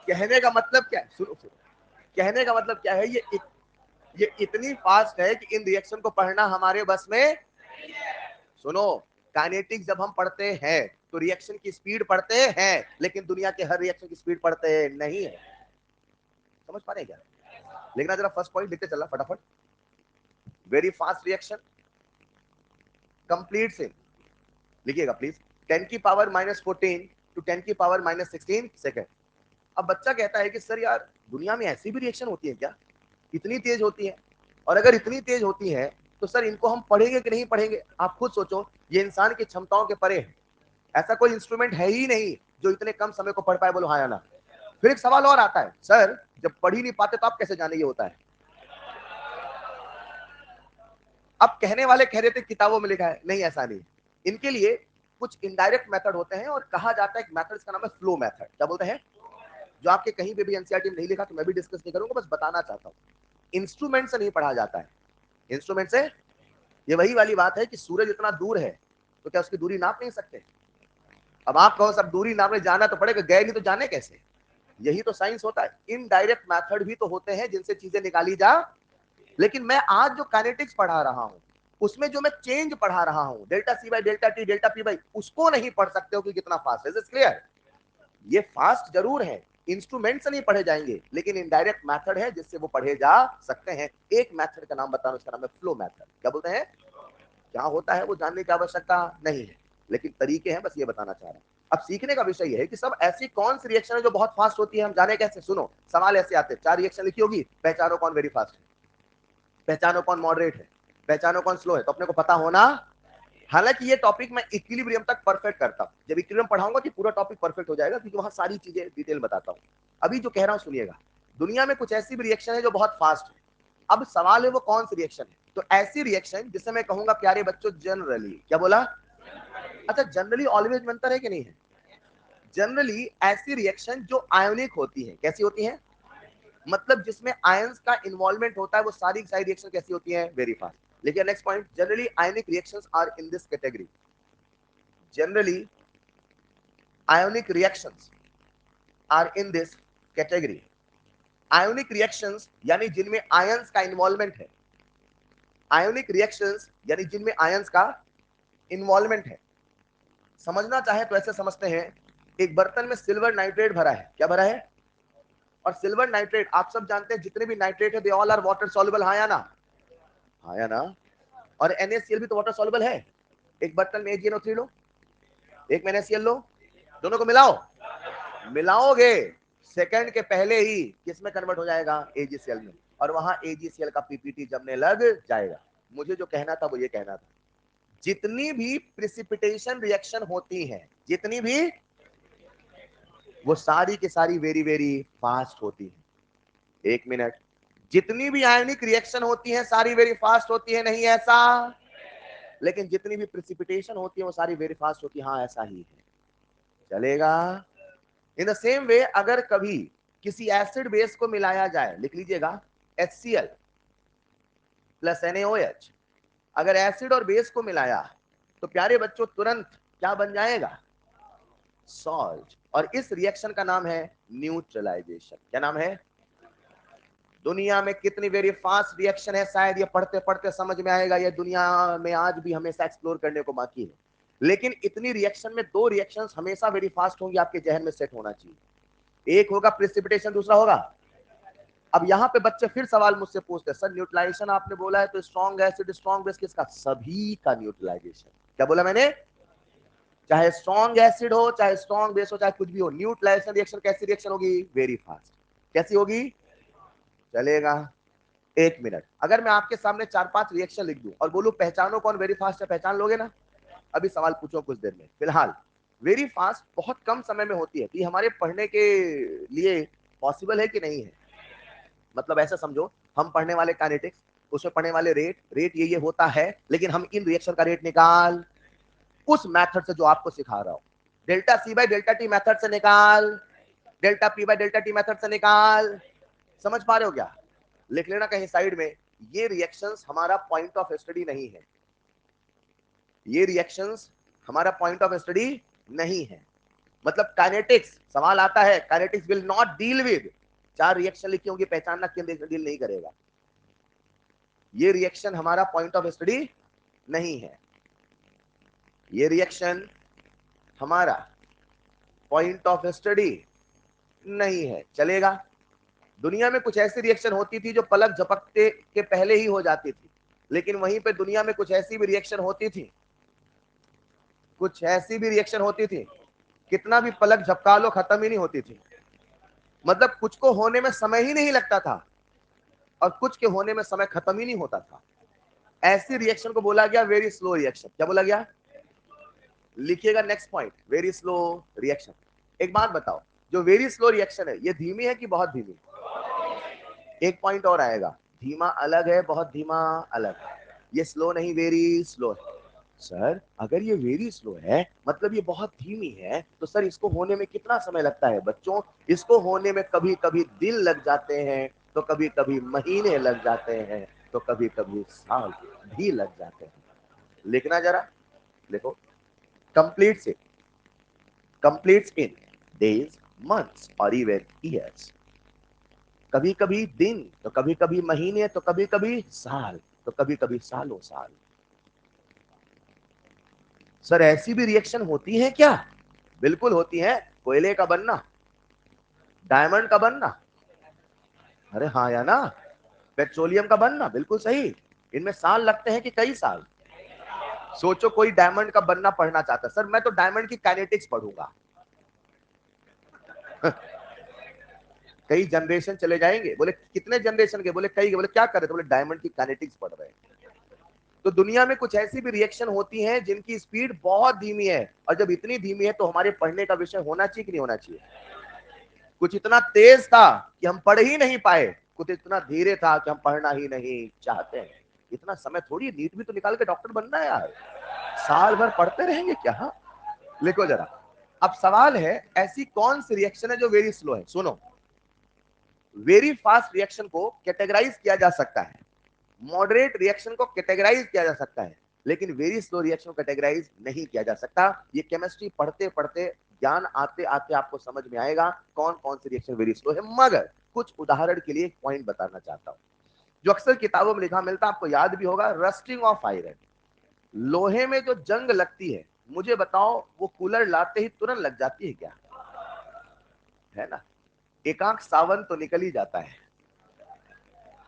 कहने का मतलब क्या है? सुनो सुनो, कहने का मतलब क्या है, ये इतनी फास्ट है कि इन रिएक्शन को पढ़ना हमारे बस में। सुनो, काइनेटिक्स जब हम पढ़ते हैं तो रिएक्शन की स्पीड पढ़ते हैं, लेकिन दुनिया के हर रिएक्शन की स्पीड पढ़ते नहीं है। समझ पा रहे हैं क्या? लिखना जरा, फर्स्ट पॉइंट लिखते चलना फटाफट। Very fast reaction, complete same, लिखिएगा प्लीज। 10 की पावर -14 टू 10 की पावर -16 सेकेंड। अब बच्चा कहता है कि सर यार दुनिया में ऐसी भी रिएक्शन होती है क्या, इतनी तेज होती है? और अगर इतनी तेज होती है तो सर इनको हम पढ़ेंगे कि नहीं पढ़ेंगे? आप खुद सोचो, ये इंसान की क्षमताओं के परे है। ऐसा कोई इंस्ट्रूमेंट है ही नहीं जो इतने कम समय को पढ़ पाए। बोलो हाँ या ना। फिर एक सवाल और आता है, सर जब पढ़ ही नहीं पाते तो आप कैसे जाने ये होता है? अब कहने वाले कह रहे थे किताबों में लिखा है, नहीं ऐसा नहीं। इनके लिए कुछ इनडायरेक्ट मेथड होते हैं और कहा जाता है, एक मेथड का नाम है फ्लो मेथड। क्या बोलते हैं? जो आपके कहीं पे भी एनसीईआरटी में नहीं लिखा, तो मैं भी डिस्कस नहीं करूंगा, बस बताना चाहता हूं। इंस्ट्रूमेंट से नहीं पढ़ा जाता है। इंस्ट्रूमेंट से, ये वही वाली बात है कि सूरज इतना दूर है तो क्या उसकी दूरी नाप नहीं सकते? अब आप कहो सब दूरी नापने जाना तो पड़ेगा, गए नहीं तो जाने कैसे? यही तो साइंस होता है। इनडायरेक्ट मेथड भी तो होते हैं जिनसे चीजें निकाली जा। लेकिन मैं आज जो काइनेटिक्स पढ़ा रहा हूं, उसमें जो मैं चेंज पढ़ा रहा हूं, delta C by delta T delta P by, उसको नहीं पढ़ सकते हो कि कितना फास्ट है। क्लियर? ये फास्ट जरूर है, इंस्ट्रूमेंट से नहीं पढ़े जाएंगे, लेकिन इनडायरेक्ट मेथड है जिससे वो पढ़े जा सकते हैं। एक मेथड का नाम बताना, उसका नाम है फ्लो मेथड। क्या बोलते हैं? क्या होता है वो जानने की आवश्यकता नहीं है, लेकिन तरीके हैं, बस ये बताना चाह रहा हूं। अब सीखने का विषय ये है कि सब ऐसी कौन सी रिएक्शन है जो बहुत फास्ट होती है, हम जाने कैसे? सुनो, सवाल ऐसे आते हैं, 4 रिएक्शन लिखी होगी, पहचानो कौन वेरी फास्ट है, पहचानो कौन मॉडरेट है, पहचानो कौन स्लो है। तो अपने को पता होना। हालांकि ये टॉपिक मैं इक्विलिब्रियम तक परफेक्ट करता हूं, जब इक्विलिब्रियम पढ़ाऊंगा कि पूरा टॉपिक परफेक्ट हो जाएगा, क्योंकि वहां सारी चीजें डिटेल बताता हूं। अभी जो कह रहा हूं सुनिएगा, दुनिया में कुछ ऐसी भी रिएक्शन है जो बहुत फास्ट है। अब सवाल है वो कौन सी रिएक्शन है? तो ऐसी रिएक्शन जिसे मैं कहूंगा प्यारे बच्चों जनरली, क्या बोला? अच्छा, जनरली ऑलवेज में अंतर है कि नहीं है? जनरली ऐसी रिएक्शन जो आयोनिक होती है, कैसी होती है? मतलब जिसमें आयंस का इन्वॉल्वमेंट होता है, वो सारी सारी रिएक्शन कैसी होती है? Very fast. लेकिन next point, generally ionic reactions are in this category. Generally ionic reactions are in this category. ionic reactions यानी जिनमें आयंस का इन्वॉल्वमेंट है। ionic reactions यानी जिनमें आयंस का इन्वॉल्वमेंट है। समझना चाहे तो ऐसे समझते हैं, एक बर्तन में सिल्वर नाइट्रेट भरा है। क्या भरा है? और सिल्वर नाइट्रेट आप सब जानते हैं, जितने भी नाइट्रेट है they all are water soluble. हाँ या ना? हाँ या ना? और NaCl भी तो वाटर सॉल्युबल है। एक बर्तन में AgNO3 लो, एक में NaCl लो, दोनों को मिलाओ, मिलाओगे सेकंड के पहले ही किसमें कन्वर्ट हो जाएगा? AgCl में। और वहां AgCl का पीपीटी जमने लग जाएगा। मुझे जो कहना था वो ये कहना था, जितनी भी प्रिसिपिटेशन रिएक्शन होती है, जितनी भी, वो सारी की सारी वेरी वेरी फास्ट होती है। एक मिनट, जितनी भी आयनिक रिएक्शन होती है सारी वेरी फास्ट होती है, नहीं ऐसा? लेकिन जितनी भी प्रिसिपिटेशन होती है वो सारी वेरी फास्ट होती है। हाँ ऐसा ही है, चलेगा? इन द सेम वे, अगर कभी किसी एसिड बेस को मिलाया जाए, लिख लीजिएगा HCl प्लस NaOH, अगर एसिड और बेस को मिलाया तो प्यारे बच्चों तुरंत क्या बन जाएगा? सॉल्ट। और इस रिएक्शन का नाम है न्यूट्रलाइजेशन। क्या नाम है? दुनिया में कितनी वेरी फास्ट रिएक्शन है, शायद ये पढ़ते पढ़ते समझ में आएगा। ये दुनिया में आज भी हमेशा एक्सप्लोर करने को बाकी है। लेकिन इतनी रिएक्शन में 2 रिएक्शंस हमेशा वेरी फास्ट होंगी, आपके जहन में सेट होना चाहिए। एक होगा प्रेसिपिटेशन, दूसरा होगा। अब यहां पे बच्चे फिर सवाल मुझसे पूछते हैं, सर न्यूट्रलाइजेशन आपने बोला है तो स्ट्रॉन्ग एसिड स्ट्रॉन्ग बेस किसका? सभी का न्यूट्रलाइजेशन। क्या बोला मैंने? चाहे स्ट्रॉन्ग एसिड हो, चाहे स्ट्रॉन्ग बेस हो, चाहे कुछ भी हो, न्यूट्रलाइजेशन रिएक्शन कैसी रिएक्शन होगी? Very fast. कैसी होगी? चलेगा? एक मिनट, अगर मैं आपके सामने 4-5 रिएक्शन लिख दूं और बोलूं पहचानो कौन वेरी फास्ट है, पहचान लोगे ना? अभी सवाल पूछो कुछ देर में। फिलहाल वेरी फास्ट बहुत कम समय में होती है, तो ये हमारे पढ़ने के लिए पॉसिबल है कि नहीं है? मतलब ऐसा समझो, हम पढ़ने वाले काइनेटिक्स, उसमें पढ़ने वाले रेट, ये होता है, लेकिन हम इन रिएक्शन का रेट निकाल उस मेथड से जो आपको सिखा रहा हूं, delta C by delta T method से निकाल, delta P by delta T method से निकाल। समझ पा रहे हो क्या? लिख लेना कहीं साइड में, ये रिएक्शंस हमारा पॉइंट ऑफ स्टडी नहीं है। ये रिएक्शंस हमारा पॉइंट ऑफ स्टडी नहीं है। मतलब काइनेटिक्स, सवाल आता है kinetics will not deal with 4 reaction लिखी होंगी, पहचानना किन डील नहीं करेगा। ये रिएक्शन हमारा पॉइंट ऑफ स्टडी नहीं है। ये रिएक्शन हमारा पॉइंट ऑफ स्टडी नहीं है। चलेगा? दुनिया में कुछ ऐसी रिएक्शन होती थी जो पलक झपकते के पहले ही हो जाती थी, लेकिन वहीं पे दुनिया में कुछ ऐसी भी रिएक्शन होती थी, कुछ ऐसी भी रिएक्शन होती थी कितना भी पलक झपका लो खत्म ही नहीं होती थी। मतलब कुछ को होने में समय ही नहीं लगता था और कुछ के होने में समय खत्म ही नहीं होता था। ऐसी रिएक्शन को बोला गया वेरी स्लो रिएक्शन। क्या बोला गया? लिखिएगा next point, very slow reaction. एक बात बताओ, जो वेरी स्लो रिएक्शन है ये धीमी है कि बहुत धीमी? एक पॉइंट और आएगा, धीमा अलग है, बहुत धीमा अलग है। ये स्लो नहीं, वेरी स्लो है। सर अगर ये वेरी स्लो है मतलब ये बहुत धीमी है, तो सर इसको होने में कितना समय लगता है? बच्चों, इसको होने में कभी कभी दिन लग जाते हैं, तो कभी कभी महीने लग जाते हैं, तो कभी कभी साल भी लग जाते हैं। लिखना जरा, देखो, completes it, completes in days, months or even years. कभी कभी दिन, तो कभी कभी महीने, तो कभी कभी साल, तो कभी कभी सालों साल। सर ऐसी भी रिएक्शन होती है क्या? बिल्कुल होती है। कोयले का बनना, डायमंड का बनना, अरे हाँ या ना, पेट्रोलियम का बनना, बिल्कुल सही। इनमें साल लगते हैं कि कई साल? सोचो कोई डायमंड का बनना पढ़ना चाहता है, सर मैं तो डायमंड की काइनेटिक्स पढ़ूंगा। कई जनरेशन चले जाएंगे। बोले कितने जनरेशन के? बोले कई के। बोले क्या कर रहे थे? बोले डायमंड की काइनेटिक्स पढ़ रहे हैं। तो दुनिया में कुछ ऐसी भी रिएक्शन होती हैं जिनकी स्पीड बहुत धीमी है, और जब इतनी धीमी है तो हमारे पढ़ने का विषय होना चाहिए कि नहीं होना चाहिए? कुछ इतना तेज था कि हम पढ़ ही नहीं पाए, कुछ इतना धीरे था कि हम पढ़ना ही नहीं चाहते हैं। इतना समय थोड़ी, नीट भी तो निकाल के डॉक्टर बनना है यार, साल भर पढ़ते रहेंगे क्या? हाँ, लिखो जरा। अब सवाल है, ऐसी कौन सी रिएक्शन है जो वेरी स्लो है? सुनो, वेरी फास्ट रिएक्शन को कैटेगराइज किया जा सकता है, मॉडरेट रिएक्शन को कैटेगराइज किया जा सकता है, लेकिन वेरी स्लो रिएक्शन को कैटेगराइज नहीं किया जा सकता। ये केमिस्ट्री पढ़ते पढ़ते, ज्ञान आते आते आपको समझ में आएगा कौन कौन सी रिएक्शन वेरी स्लो है। मगर कुछ उदाहरण के लिए एक पॉइंट बताना चाहता हूं जो अक्सर किताबों में लिखा मिलता है, आपको याद भी होगा, रस्टिंग ऑफ आयरन। लोहे में जो जंग लगती है, मुझे बताओ वो कूलर लाते ही तुरंत लग जाती है क्या? है ना? एक आंख सावन तो निकल ही जाता है,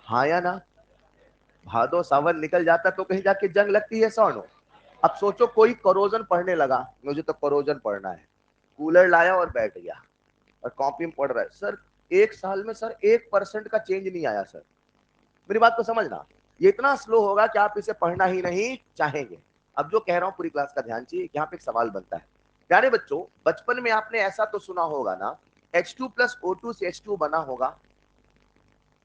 हाँ या ना? भादो सावन निकल जाता तो कहीं जाके जंग लगती है सोनो। अब सोचो कोई करोजन पढ़ने लगा, मुझे तो करोजन पढ़ना है, कूलर लाया और बैठ गया और कॉपी में पढ़ रहा है। सर एक साल में सर 1% का चेंज नहीं आया। सर मेरी बात को समझना, ये इतना स्लो होगा कि आप इसे पढ़ना ही नहीं चाहेंगे। अब जो कह रहा हूं पूरी क्लास का ध्यान चाहिए, यहाँ पे एक सवाल बनता है। प्यारे बच्चों, बचपन में आपने ऐसा तो सुना होगा ना, H2+O2 से H2 बना होगा।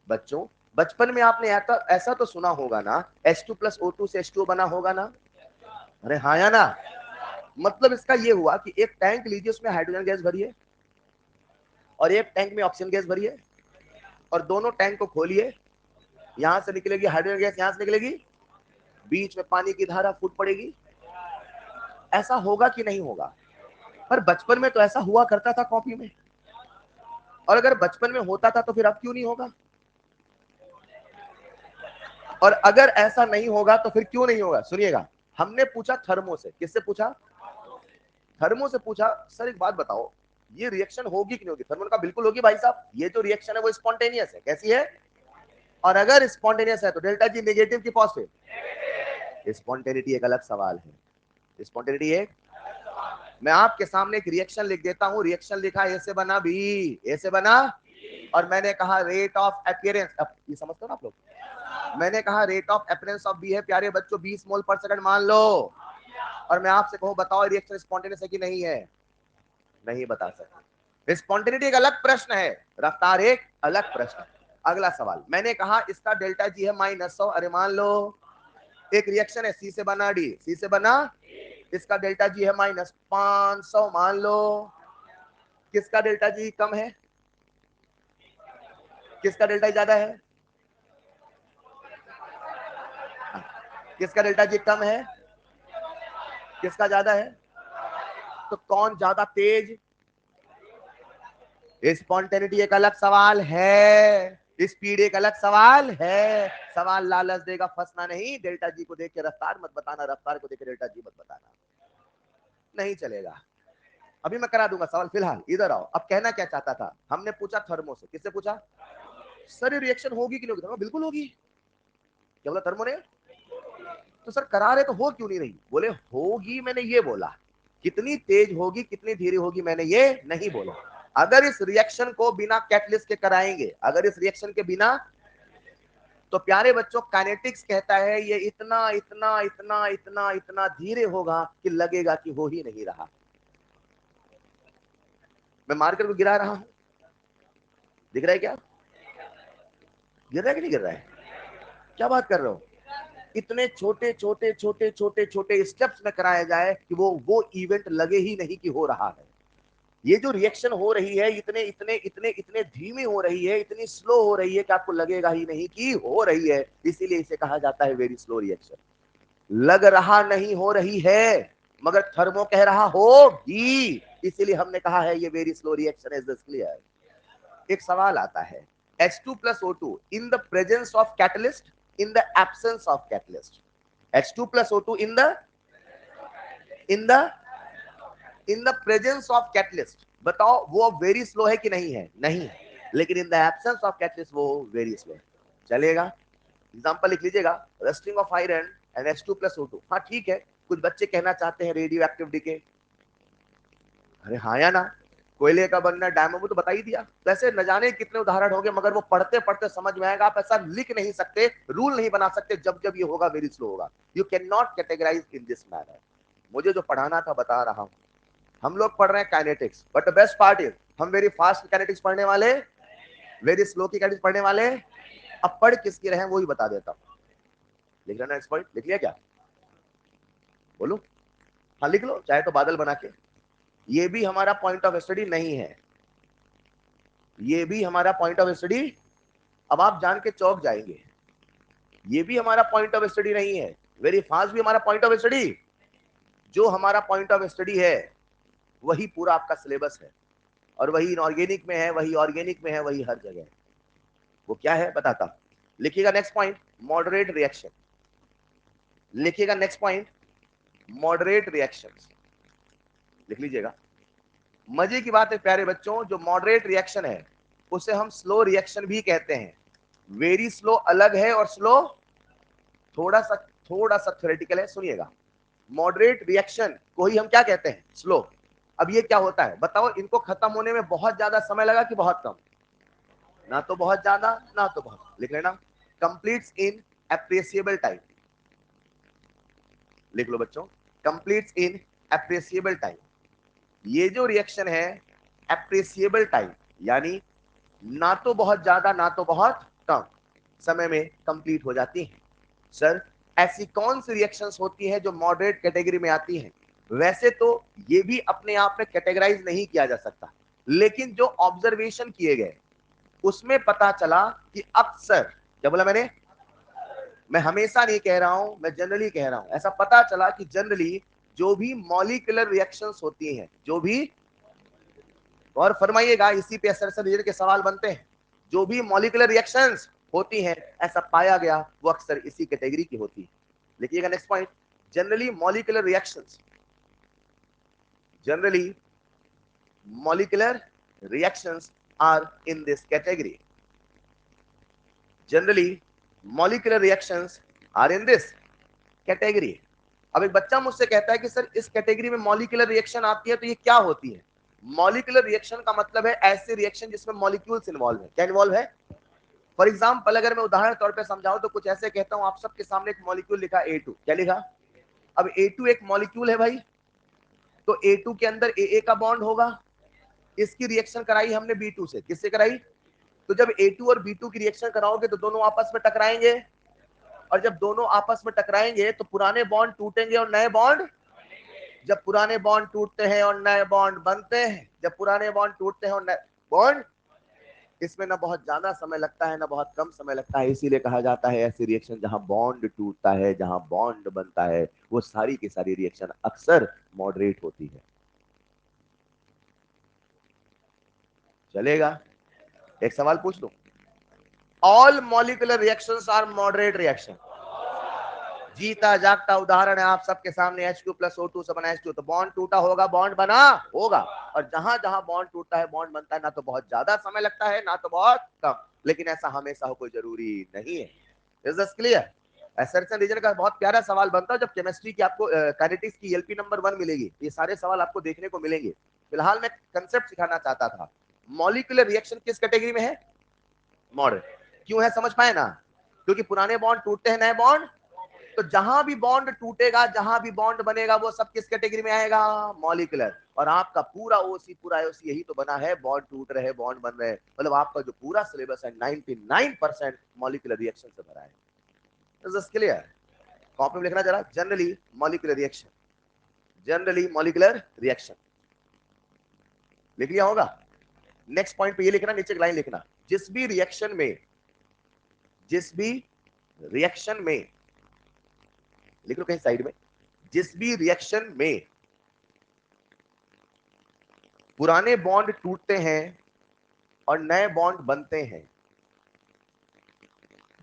बच्चों, बचपन में आपने ऐसा तो सुना होगा ना, H2+O2 से H2 बना होगा ना? अरे हाँ या ना? मतलब इसका ये हुआ कि एक टैंक लीजिए, उसमें हाइड्रोजन गैस भरिए और एक टैंक में ऑक्सीजन गैस भरिए, और दोनों टैंक को खोलिए, यहां से निकलेगी हाइड्रोजन गैस, यहां से निकलेगी, बीच में पानी की धारा फूट पड़ेगी। ऐसा होगा कि नहीं होगा? पर बचपन में तो ऐसा हुआ करता था कॉपी में, और अगर बचपन में होता था तो फिर अब क्यों नहीं होगा? और अगर ऐसा नहीं होगा तो फिर क्यों नहीं होगा? सुनिएगा, हमने पूछा थर्मो से। किससे पूछा? थर्मो से पूछा, सर एक बात बताओ, ये रिएक्शन होगी कि नहीं होगी? थर्मो ने कहा बिल्कुल होगी भाई साहब, ये जो रिएक्शन है वो स्पॉन्टेनियस है। कैसी है? और अगर स्पॉन्टेनियस है तो डेल्टा जी नेगेटिव की पॉजिटिव? स्पॉन्टेनिटी एक अलग सवाल है। स्पॉन्टेनिटी एक, मैं आपके सामने एक रिएक्शन लिख देता हूं, रिएक्शन लिखा ए से बना बी, ए से बना, और मैंने कहा रेट ऑफ अपीयरेंस, अब ये समझते हो ना आप लोग? मैंने कहा rate of appearance of B है प्यारे बच्चों 20 मोल पर सेकंड मान लो, और मैं आपसे कहूं बताओ रिएक्शन स्पॉन्टेनियस है कि नहीं है? नहीं बता सकते। स्पॉन्टेनिटी एक अलग प्रश्न है, रफ्तार एक अलग प्रश्न है। अगला सवाल, मैंने कहा इसका डेल्टा जी है -100, अरे मान लो एक रिएक्शन है सी से बना डी, सी से बना, इसका डेल्टा जी है -500, मान लो। किसका डेल्टा जी कम है, किसका डेल्टा जी ज्यादा है? किसका डेल्टा जी कम है, किसका ज्यादा है? तो कौन ज्यादा तेज? स्पॉन्टेनिटी एक अलग सवाल है, स्पीड एक अलग सवाल है। सवाल लालच देगा, फंसना नहीं। डेल्टा जी को देख के रफ्तार मत बताना, रफ्तार को देख के डेल्टा जी मत बताना, नहीं चलेगा। अभी मैं करा दूंगा सवाल, फिलहाल इधर आओ। अब कहना क्या चाहता था, हमने पूछा थर्मो से। किससे पूछा? सर ये रिएक्शन होगी कि नहीं होगी? बिल्कुल होगी। क्या बोला थर्मो ने? तो सर करा रहे तो हो क्यों नहीं रही? बोले होगी, मैंने ये बोला। कितनी तेज होगी कितनी धीरे होगी मैंने ये नहीं बोला। अगर इस रिएक्शन को बिना कैटलिस्ट के कराएंगे, अगर इस रिएक्शन के बिना, तो प्यारे बच्चों काइनेटिक्स कहता है ये इतना इतना इतना इतना इतना धीरे होगा कि लगेगा कि हो ही नहीं रहा। मैं मार्कर को गिरा रहा हूं, दिख रहा है क्या? गिर रहा है कि नहीं गिर रहा है? क्या बात कर रहे हो? इतने छोटे छोटे छोटे छोटे छोटे स्टेप्स में कराया जाए कि वो इवेंट लगे ही नहीं कि हो रहा है। ये जो रिएक्शन हो रही है इतने इतने इतने इतने धीमी हो रही है, इतनी स्लो हो रही है कि आपको लगेगा ही नहीं कि हो रही है। इसीलिए इसे कहा जाता है वेरी स्लो रिएक्शन। लग रहा नहीं हो रही है, मगर थर्मो कह रहा होगी, इसीलिए हमने कहा है ये very slow reaction. Is this clear? एक सवाल आता है, H2 plus O2 in the presence of catalyst, in the absence of catalyst. H2 plus O2 in the in the presence of catalyst, बताओ वो वेरी स्लो है कि नहीं है? नहीं है। लेकिन in the absence of catalyst वो वेरी स्लो है। चलेगा? एग्जांपल लिख लीजिएगा, rusting of iron and H2+O2। हाँ ठीक है, कुछ बच्चे कहना चाहते हैं रेडियो एक्टिव डिके। अरे हाँ या ना? कोयले का बनना, डायमंड, तो बता ही दिया। वैसे न जाने कितने उदाहरण होंगे, मगर वो पढ़ते पढ़ते समझ में आएगा। आप ऐसा लिख नहीं सकते, रूल नहीं बना सकते जब जब ये होगा वेरी स्लो होगा। You can not categorize in this manner. मुझे जो पढ़ाना था बता रहा हूं। हम लोग पढ़ रहे हैं kinetics, but the best part is हम वेरी फास्ट काइनेटिक्स पढ़ने वाले, वेरी स्लो की काइनेटिक्स पढ़ने वाले। अब पढ़ किसकी रहे वो ही बता देता हूं। लिख लेना एक्सपर्ट, लिख लिया क्या? बोलो। हाँ लिख लो, चाहे तो बादल बना के। ये भी हमारा पॉइंट ऑफ स्टडी नहीं है, ये भी हमारा पॉइंट ऑफ स्टडी। अब आप जान के चौंक जाएंगे, ये भी हमारा पॉइंट ऑफ स्टडी नहीं है। वेरी फास्ट भी हमारा पॉइंट ऑफ स्टडी। जो हमारा पॉइंट ऑफ स्टडी है वही पूरा आपका सिलेबस है, और वही इनऑर्गेनिक में है, वही ऑर्गेनिक में है, वही हर जगह है। वो क्या है बताता हूं। लिखिएगा नेक्स्ट पॉइंट, मॉडरेट रिएक्शन। लिखिएगा नेक्स्ट पॉइंट, मॉडरेट रिएक्शंस। लिख लीजिएगा। मजे की बात है प्यारे बच्चों, जो मॉडरेट रिएक्शन है उसे हम स्लो रिएक्शन भी कहते हैं। वेरी स्लो अलग है और स्लो थोड़ा सा थ्योरेटिकल है, सुनिएगा। मॉडरेट रिएक्शन को ही हम क्या कहते हैं? स्लो। अब ये क्या होता है बताओ? इनको खत्म होने में बहुत ज्यादा समय लगा कि बहुत कम? ना तो बहुत ज्यादा ना तो बहुत। लिख लेना, कंप्लीट्स इन एप्रिसिएबल टाइम। लिख लो बच्चों, कंप्लीट्स इन एप्रिसिएबल टाइम। ये जो रिएक्शन है एप्रिसिएबल टाइम, यानी ना तो बहुत ज्यादा ना तो बहुत कम समय में कंप्लीट हो जाती है। सर ऐसी कौन सी रिएक्शंस होती है जो मॉडरेट कैटेगरी में आती हैं? वैसे तो ये भी अपने आप में कैटेगराइज नहीं किया जा सकता, लेकिन जो ऑब्जर्वेशन किए गए उसमें पता चला कि अक्सर, क्या बोला मैंने? मैं हमेशा नहीं कह रहा हूं, मैं जनरली कह रहा हूं। ऐसा पता चला कि जनरली जो भी मॉलिक्यूलर रिएक्शंस होती हैं, जो भी, और फरमाइएगा इसी पे असर रिजल्ट के सवाल बनते हैं, जो भी मॉलिक्यूलर रिएक्शंस होती हैं ऐसा पाया गया वो अक्सर इसी कैटेगरी की होती है। लिखिएगा next point, generally molecular reactions, generally molecular reactions are in this category. Generally molecular reactions are in this category. अब एक बच्चा मुझसे कहता है कि सर इस कैटेगरी में मॉलिक्यूलर रिएक्शन आती है तो ये क्या होती है? मॉलिक्यूलर रिएक्शन का मतलब है ऐसे रिएक्शन जिसमें मॉलिक्यूल्स इन्वॉल्व है। क्या इन्वॉल्व है? फॉर एग्जांपल अगर मैं उदाहरण तौर पे समझाऊं तो कुछ ऐसे कहता हूं, आप सबके सामने एक मॉलिक्यूल लिखा A2, क्या लिखा? अब A2 एक मॉलिक्यूल है भाई, तो A2 के अंदर AA का बॉन्ड होगा। इसकी रिएक्शन कराई हमने B2 से, किससे कराई? तो जब A2 और B2 की रिएक्शन कराओगे तो दोनों आपस में टकराएंगे, और जब दोनों आपस में टकराएंगे तो पुराने बॉन्ड टूटेंगे और नए बॉन्ड, जब पुराने बॉन्ड टूटते हैं और नए बॉन्ड बनते हैं, जब पुराने बॉन्ड टूटते हैं और नए बॉन्ड, इसमें ना बहुत ज्यादा समय लगता है ना बहुत कम समय लगता है। इसीलिए कहा जाता है ऐसी रिएक्शन जहां बॉन्ड टूटता है, जहां बॉन्ड बनता है, वो सारी की सारी रिएक्शन अक्सर मॉडरेट होती है। चलेगा? एक सवाल पूछ लो, all molecular reactions are moderate reaction. जीता जागता उदाहरण है आप सबके सामने, H2+O2 से बना H2, तो बॉन्ड टूटा होगा बॉन्ड बना होगा, और जहां जहां बॉन्ड टूटता है बॉन्ड बनता है, ना तो बहुत ज्यादा समय लगता है ना तो बहुत कम। लेकिन ऐसा हमेशा हो कोई जरूरी नहीं है। Is this clear? Assertion reason का बहुत प्यारा सवाल बनता है जब केमिस्ट्री की आपको काइनेटिक्स की एलपी नंबर 1 मिलेगी। ये सारे सवाल आपको देखने को मिलेंगे। फिलहाल मैं कंसेप्ट सिखाना चाहता था। मॉलिक्यूलर रिएक्शन किस कैटेगरी में है? मॉडर्न। क्यों है समझ पाए ना? क्योंकि पुराने बॉन्ड टूटते हैं, नए बॉन्ड, तो जहां भी बॉन्ड टूटेगा, जहां भी बॉन्ड बनेगा, वो सब किस कैटेगरी में आएगा? मॉलिक्यूलर। और आपका पूरा ओसी पूरा ओसी यही तो बना है, बॉन्ड टूट रहे, बॉन्ड बन रहे, मतलब आपका जो पूरा सिलेबस है 99% मॉलिक्यूलर रिएक्शन से भरा है। Is this clear? कॉपी में लिखना जरा, generally molecular reaction, generally molecular reaction लिख लिया होगा। नेक्स्ट पॉइंट पे ये लिखना, नीचे लाइन लिखना, जिस भी रिएक्शन में, जिस भी रिएक्शन में, लिख लो कहीं साइड में, जिस भी रिएक्शन में पुराने बॉन्ड टूटते हैं और नए बॉन्ड बनते हैं,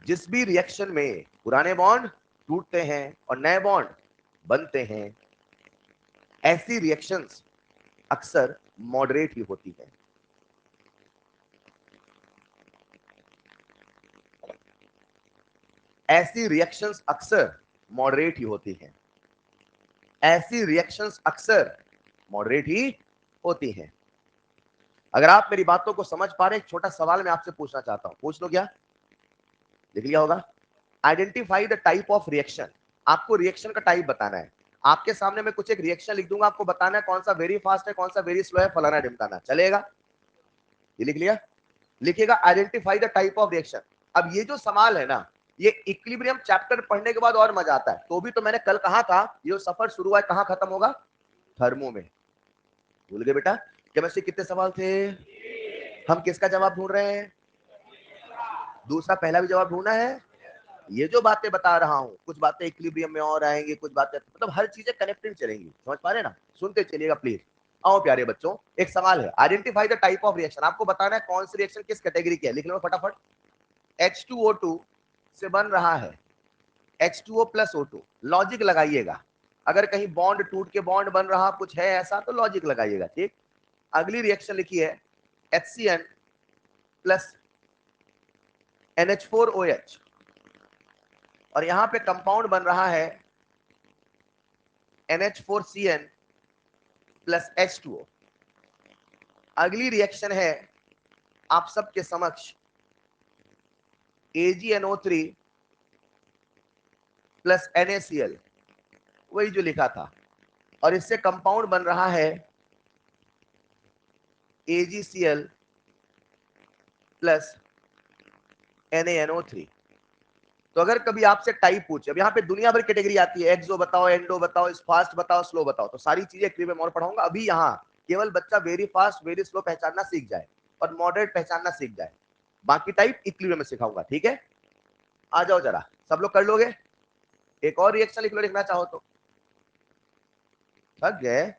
जिस भी रिएक्शन में पुराने बॉन्ड टूटते हैं और नए बॉन्ड बनते हैं, ऐसी रिएक्शंस अक्सर मॉडरेट ही होती है। ऐसी रिएक्शंस अक्सर मॉडरेट ही होती हैं। ऐसी रिएक्शंस अक्सर मॉडरेट ही होती हैं। अगर आप मेरी बातों को समझ पा रहे, एक छोटा सवाल मैं आपसे पूछना चाहता हूं, पूछ लो। क्या लिख लिया होगा? Identify the type of reaction. आपको रिएक्शन का टाइप बताना है। आपके सामने मैं कुछ एक रिएक्शन लिख दूंगा, आपको बताना है कौन सा वेरी फास्ट है, कौन सा वेरी स्लो है, फलाना ढिमकाना। चलेगा? ये लिख लिया? लिखिएगा identify the type of reaction. अब ये जो सवाल है ना, ये इक्विलिब्रियम चैप्टर पढ़ने के बाद और मजा आता है। तो भी तो मैंने कल कहा था, ये सफर शुरू हुआ है, कहां खत्म होगा? थर्मो में। भूल गए बेटा? केमिस्ट्री कितने सवाल थे? हम किसका जवाब ढूंढ रहे हैं? दूसरा, पहला भी जवाब ढूंढना है। ये जो बातें बता रहा हूं, कुछ बातें इक्विलिब्रियम में और आएंगी, कुछ बातें, मतलब हर चीजें कनेक्टेड चलेंगी। समझ पा रहे ना? सुनते चलिएगा प्लीज। आओ प्यारे बच्चों, एक सवाल है, identify the type of reaction. आपको बताना है कौन सी रिएक्शन किस कैटेगरी की है। लिख लो फटाफट। H2O2 से बन रहा है H2O प्लस O2। लॉजिक लगाइएगा। अगर कहीं बॉन्ड टूट के बॉन्ड बन रहा कुछ है ऐसा, तो लॉजिक लगाइएगा। ठीक। अगली रिएक्शन लिखी है HCN प्लस NH4OH, और यहां पे कंपाउंड बन रहा है NH4CN प्लस H2O। अगली रिएक्शन है आप सबके समक्ष AgNO3 प्लस NaCl, वही जो लिखा था, और इससे कंपाउंड बन रहा है AgCl प्लस NaNO3। तो अगर कभी आपसे टाइप पूछे, अब यहाँ पे दुनिया भर कैटेगरी आती है, एक्सो बताओ, एंडो बताओ, फास्ट बताओ, स्लो बताओ, तो सारी चीजें इक्विलिब्रियम और पढ़ाऊंगा। अभी यहाँ केवल बच्चा वेरी फास्ट वेरी स्लो पहचानना सीख जाए और मॉडरेट पहचानना सीख जाए। बाकी टाइप इक्विलिब्रियम में सिखाऊंगा। ठीक है? आ जाओ जरा, सब लोग कर लोगे? एक और रिएक्शन लिख लो, लिखना चाहो तो। थक गए?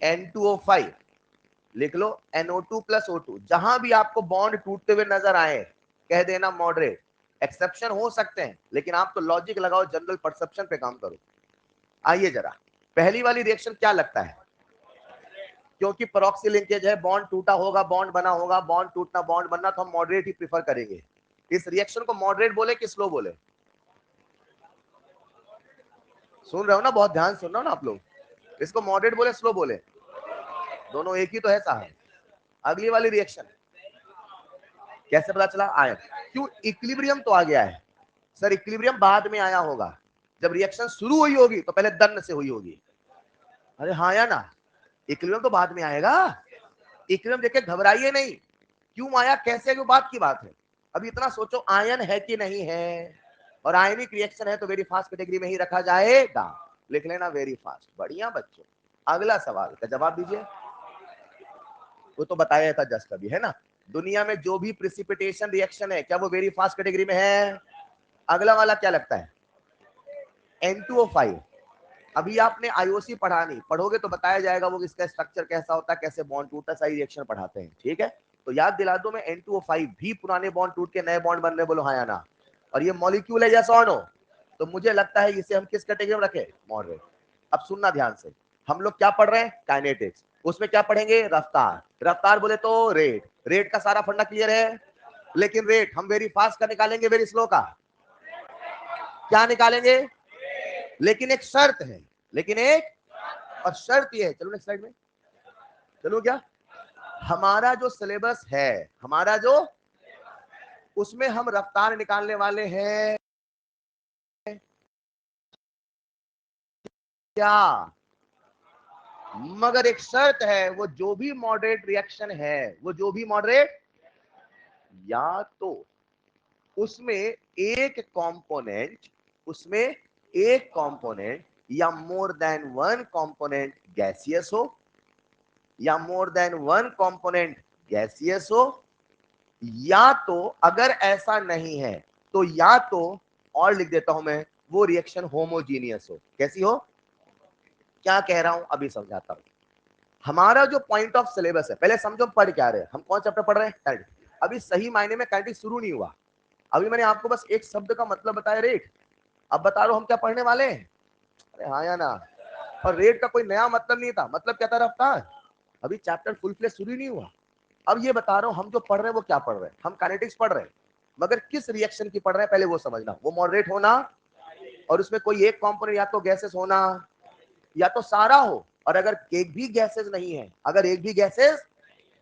N2O5 लिख लो, NO2 प्लस O2। जहां भी आपको बॉन्ड टूटते हुए नजर आए, कह देना मॉडरेट। एक्सेप्शन हो सकते हैं, लेकिन आप तो लॉजिक लगाओ, जनरल परसेप्शन पे काम करो। आइए जरा, पहली वाली रिएक्शन क्या लगता है? क्योंकि प्रॉक्सी लिंकेज है, बॉन्ड टूटा होगा, बॉन्ड बना होगा, बॉन्ड टूटना बॉन्ड बनना, तो हम मॉडरेट ही प्रीफर करेंगे। इस रिएक्शन को मॉडरेट बोले कि स्लो बोले? सुन रहे हो ना? बहुत ध्यान सुन रहे हो ना आप लोग? इसको मॉडरेट बोले स्लो बोले? दोनों एक ही तो है साहब। अगली वाली रिएक्शन कैसे पता चला? आयन। क्यों? इक्विलिब्रियम तो आ गया है। सर इक्विलिब्रियम बाद में आया होगा, जब रिएक्शन शुरू हुई होगी तो पहले दन से हुई होगी। अरे हाँ या ना? इक्विलिब्रियम तो बाद में आएगा। इक्विलिब्रियम देख के घबराइए नहीं। क्यों आया, कैसे, क्यों, बात की बात है। अब इतना सोचो, आयन है कि नहीं है, और आयनिक रिएक्शन है तो वेरी फास्ट कैटेगरी में ही रखा जाएगा। लिख लेना वेरी फास्ट। बढ़िया बच्चों, अगला सवाल का जवाब दीजिए। वो तो बताया था जस्ट अभी, है ना? दुनिया में जो भी प्रिसिपिटेशन रिएक्शन है, क्या वो वेरी फास्ट कैटेगरी में है? अगला वाला क्या लगता है? N2O5। अभी आपने आईओसी पढ़ा नहीं, पढ़ोगे तो बताया जाएगा वो इसका स्ट्रक्चर कैसा होता है, कैसे बॉन्ड टूटता है, सारी रिएक्शन पढ़ाते हैं। ठीक है? तो याद दिला दो मैं, N2O5 भी पुराने बॉन्ड टूट के नए बॉन्ड बन रहे, बोलो हाँ या ना? और ये मॉलिक्यूल है, यस और नो? तो मुझे लगता है इसे हम किस कैटेगरी में रखें? मॉडरेट। अब सुनना ध्यान से, हम लोग क्या पढ़ रहे हैं? काइनेटिक्स। उसमें क्या पढ़ेंगे? रफ्तार। रफ्तार बोले तो रेट। रेट का सारा फंडा क्लियर है, लेकिन रेट हम वेरी फास्ट का निकालेंगे, वेरी स्लो का क्या निकालेंगे? लेकिन एक शर्त है, लेकिन एक और शर्त ये है, चलो नेक्स्ट स्लाइड में चलो। क्या हमारा जो सिलेबस है, हमारा जो, उसमें हम रफ्तार निकालने वाले हैं क्या? मगर एक शर्त है, वो जो भी मॉडरेट रिएक्शन है, वो जो भी मॉडरेट, या तो उसमें एक कंपोनेंट, उसमें एक कंपोनेंट या more than one component gaseous हो, या more than one component gaseous हो, या तो अगर ऐसा नहीं है तो या तो, और लिख देता हूं मैं, वो रिएक्शन होमोजीनियस हो। कैसी हो? क्या कह रहा हूं अभी समझाता हूं। हमारा जो पॉइंट ऑफ सिलेबस है, पहले समझो पढ़ क्या रहे हैं हम, कौन चैप्टर पढ़ रहे हैं? काइनेटिक्स। अभी सही मायने में काइनेटिक्स शुरू नहीं हुआ, अभी मैंने आपको बस एक शब्द का मतलब बताया, रेट। अब बता रहा हूं हम क्या पढ़ने वाले हैं। अरे हाँ या ना? और रेट का कोई नया मतलब नहीं था, मतलब क्या था? रफ्तार। अभी चैप्टर फुल प्ले शुरू नहीं हुआ। अब ये बता रहा हूं हम जो पढ़ रहे हैं वो क्या पढ़ रहे हैं, हम काइनेटिक्स पढ़ रहे हैं, मगर किस रिएक्शन की पढ़ रहे हैं पहले वो समझना। वो मॉडरेट होना, और उसमें कोई एक कंपोनेंट या तो गैसेस होना या तो सारा हो, और अगर एक भी गैसेस नहीं है, अगर एक भी गैसेस,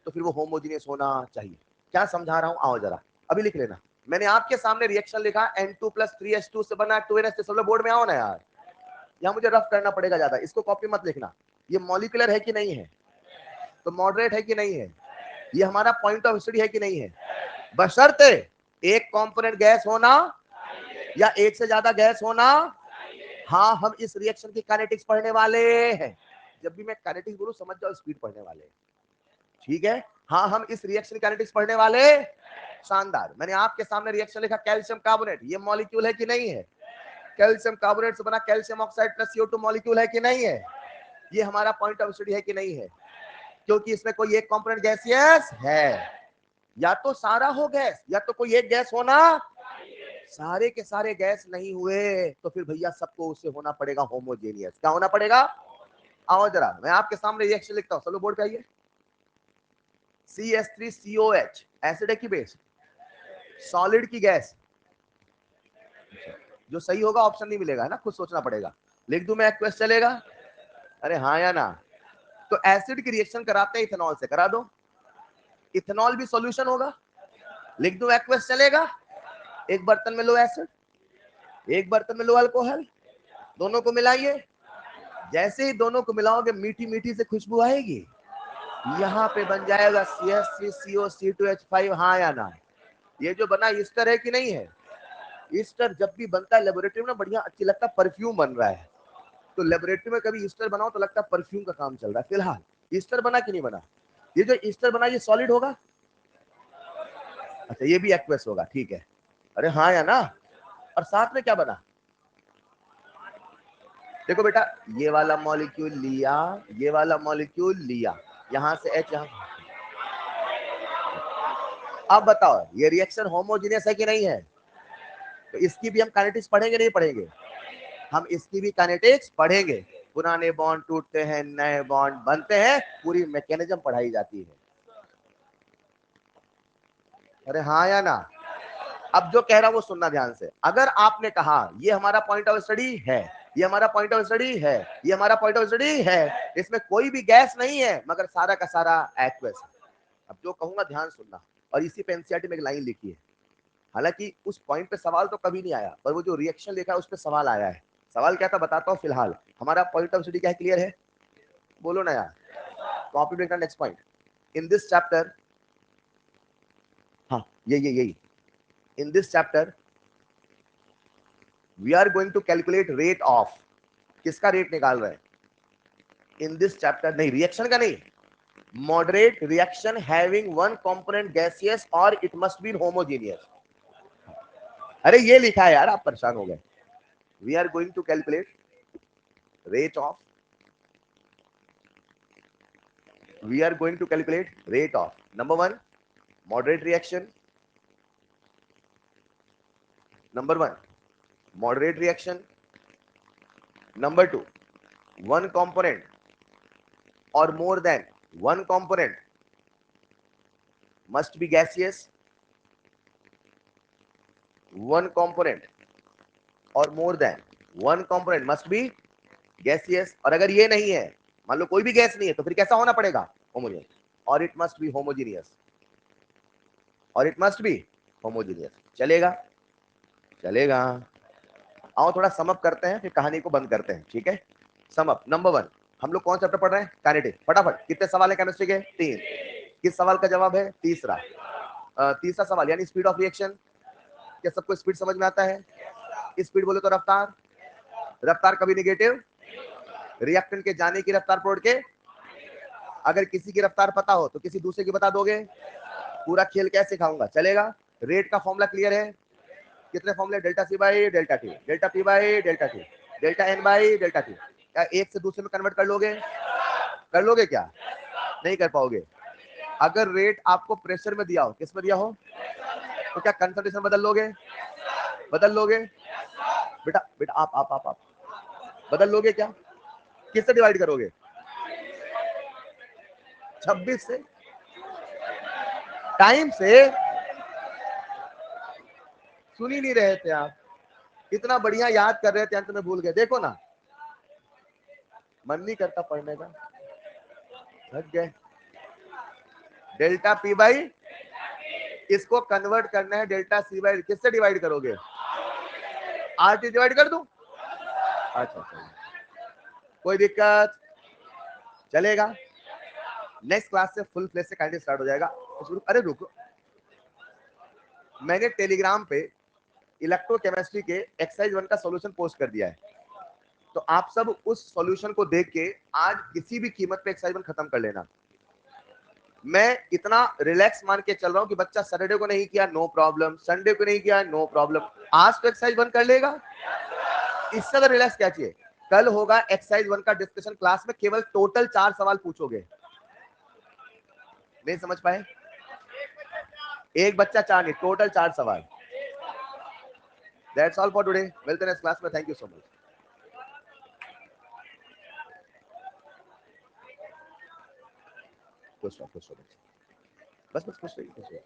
तो फिर वो होमोजीनियस होना चाहिए। क्या समझा रहा हूं? आओ जरा अभी लिख लेना। मैंने आपके सामने रिएक्शन लिखा, N2 + 3H2 से बना 2NH3। सब लोग बोर्ड में आओ ना यार, यहाँ मुझे रफ करना पड़ेगा ज्यादा, इसको कॉपी मत लिखना। ये मॉलिक्यूलर है कि नहीं है? तो मॉडरेट है कि नहीं है? ये हमारा पॉइंट ऑफ स्टडी है कि नहीं है? बशर्ते एक कंपोनेंट गैस होना या एक से ज्यादा गैस होना। हाँ, हम इस रिएक्शन की काइनेटिक्स पढ़ने वाले हैं। जब भी मैं काइनेटिक्स बोलूं समझ जाओ, स्पीड पढ़ने वाले हैं, ठीक है? हाँ, हम इस रिएक्शन की काइनेटिक्स पढ़ने वाले। शानदार। मैंने आपके सामने रिएक्शन लिखा, कैल्शियम कार्बोनेट। ये मॉलिक्यूल है कि नहीं है? कैल्शियम कार्बोनेट से बना calcium oxide plus CO2 molecule है कि नहीं है? ये हमारा पॉइंट ऑफ स्टडी है कि नहीं है? क्योंकि इसमें कोई एक कंपोनेंट गैसियस है, या तो सारा हो गैस, या तो कोई एक गैस होना। सारे के सारे गैस नहीं हुए तो फिर भैया सबको उससे होना पड़ेगा होमोजेनियस। क्या होना पड़ेगा? आओ जरा मैं आपके सामने रिएक्शन लिखता हूं, चलो बोर्ड पे आइए। CH3COH एसिड है कि बेस? सॉलिड की गैस? जो सही होगा ऑप्शन नहीं मिलेगा, है ना, खुद सोचना पड़ेगा। लिख दूं मैं एक्वेस, चलेगा? अरे हाँ या ना? तो एसिड की रिएक्शन कराते हैं इथेनॉल से, करा दो। इथेनॉल भी सॉल्यूशन होगा, लिख दूं एक्वेस, चलेगा? एक बर्तन में लो एसिड, एक बर्तन में लो अल्कोहल, दोनों को मिलाइए। जैसे ही दोनों को मिलाओगे मीठी मीठी से खुशबू आएगी, यहाँ पे बन जाएगा CH3COC2H5। हाँ या ना? ये जो बना ईस्टर है कि नहीं है? ईस्टर जब भी बनता है लेबोरेटरी में ना, बढ़िया अच्छी लगता है, परफ्यूम बन रहा है। तो लेबोरेटरी में कभी ईस्टर बनाओ तो लगता है परफ्यूम का काम चल रहा है। फिलहाल ईस्टर बना कि नहीं बना? ये जो ईस्टर बना ये सॉलिड होगा? अच्छा, ये भी एक्वेस होगा, ठीक है। अरे हाँ या ना? और साथ में क्या बना? देखो बेटा, ये वाला मॉलिक्यूल लिया, ये वाला मॉलिक्यूल लिया, यहां से H यहां। अब बताओ ये रिएक्शन होमोजेनियस है कि नहीं है? तो इसकी भी हम काइनेटिक्स पढ़ेंगे नहीं पढ़ेंगे? हम इसकी भी काइनेटिक्स पढ़ेंगे। पुराने बॉन्ड टूटते हैं, नए बॉन्ड बनते हैं, पूरी मैकेनिज्म पढ़ाई जाती है। अरे हाँ या ना? अब जो कह रहा हूं वो सुनना ध्यान से। अगर आपने कहा ये हमारा पॉइंट ऑफ स्टडी है, ये हमारा पॉइंट ऑफ स्टडी है, ये हमारा पॉइंट ऑफ स्टडी है, इसमें कोई भी गैस नहीं है मगर सारा का सारा एक्वस है। अब जो कहूंगा ध्यान सुनना, और इसी पे एनसीईआरटी में एक लाइन लिखी है। हालांकि उस पॉइंट पे सवाल तो कभी नहीं आया, पर वो जो रिएक्शन लिखा है उस पर सवाल आया है। सवाल क्या था बताता हूँ। फिलहाल हमारा पॉइंट ऑफ स्टडी क्या है, क्लियर है? बोलो ना यार, कॉपी देखना। Next point in this chapter, हाँ यही in this chapter we are going to calculate rate of. किसका रेट निकाल रहे हैं इन दिस चैप्टर? नहीं, रिएक्शन का नहीं, moderate reaction having one component gaseous और इट मस्ट बी होमोजेनियस। अरे ये लिखा है यार, आप परेशान हो गए। We are going to calculate rate of, we are going to calculate rate of number 1 moderate reaction, number 1 moderate reaction, number 2 one component or more than one component must be gaseous. One component or more than one component must be gaseous. और अगर ये नहीं है, मान लो कोई भी gas नहीं है, तो फिर कैसा होना पड़ेगा? होमोजेनियस. और इट मस्ट बी होमोजीनियस. और इट मस्ट बी होमोजीनियस. चलेगा? चलेगा. आओ थोड़ा सम अप करते हैं, फिर कहानी को बंद करते हैं. ठीक है? Sum up. नंबर 1, हम लोग कौन सा चैप्टर पढ़ रहे हैं? काइनेटिक्स. फटाफट. कितने सवाल है केमिस्ट्री के? 3. किस सवाल का जवाब है? तीसरा. तीसरा सवाल यानी स्पीड ऑफ रिएक्शन. क्या सबको स्पीड समझ में आता है? स्पीड बोले तो रफ्तार. रफ्तार कभी निगेटिव. रिएक्टेंट के जाने की रफ्तार प्रोडक्ट के. अगर किसी की रफ्तार पता हो तो किसी दूसरे की बता दोगे. पूरा खेल कैसे सिखाऊंगा? चलेगा? रेट का फॉर्मूला क्लियर है? कितने फॉर्मूले? Delta C by delta T, delta P by delta T, delta N by delta T. क्या एक से दूसरे में कन्वर्ट कर लोगे? कर लोगे क्या? नहीं कर पाओगे. अगर रेट आपको प्रेशर में दिया हो, किस में दिया हो, तो क्या कंसंट्रेशन बदल लोगे? बदल लोगे? बेटा बेटा आप बदल लोगे क्या? किससे डिवाइड करोगे? 26 से. टाइम से. सुन ही नहीं रहे थे आप. इतना बढ़िया याद कर रहे थे, अंत में भूल गए. देखो ना, मन नहीं करता पढ़ने का. थक गए. डेल्टा पी बाई, इसको कन्वर्ट करना है डेल्टा सी बाई. किससे डिवाइड करोगे? आर टी डिवाइड कर दूं? अच्छा अच्छा. कोई दिक्कत? चलेगा? नेक्स्ट क्लास से फुल फ्लेज से काइनेटिक्स स्टार्ट हो जाएगा. अरे रुको, मैंने टेलीग्राम पे इलेक्ट्रोकेमिस्ट्री के एक्सरसाइज 1 का सॉल्यूशन पोस्ट कर दिया है. तो आप सब उस सॉल्यूशन को देख के आज किसी भी कीमत पे एक्सरसाइज 1 खत्म कर लेना. मैं इतना रिलैक्स मान के चल रहा हूं कि बच्चा सैटरडे को नहीं किया, नो प्रॉब्लम. संडे को नहीं किया, नो प्रॉब्लम. आज तो एक्सरसाइज 1 कर लेगा. इससे ज्यादा रिलैक्स क्या चाहिए? कल होगा एक्सरसाइज 1 का डिस्कशन क्लास में. केवल टोटल 4 सवाल पूछोगे. नहीं समझ पाए? एक बच्चा 4 नहीं, टोटल 4 सवाल. That's all for today. मिलते हैं नेक्स्ट क्लास में. Thank you so much. खुश रहो, खुश रहो. बस बस खुश रहिए, खुश रहिए.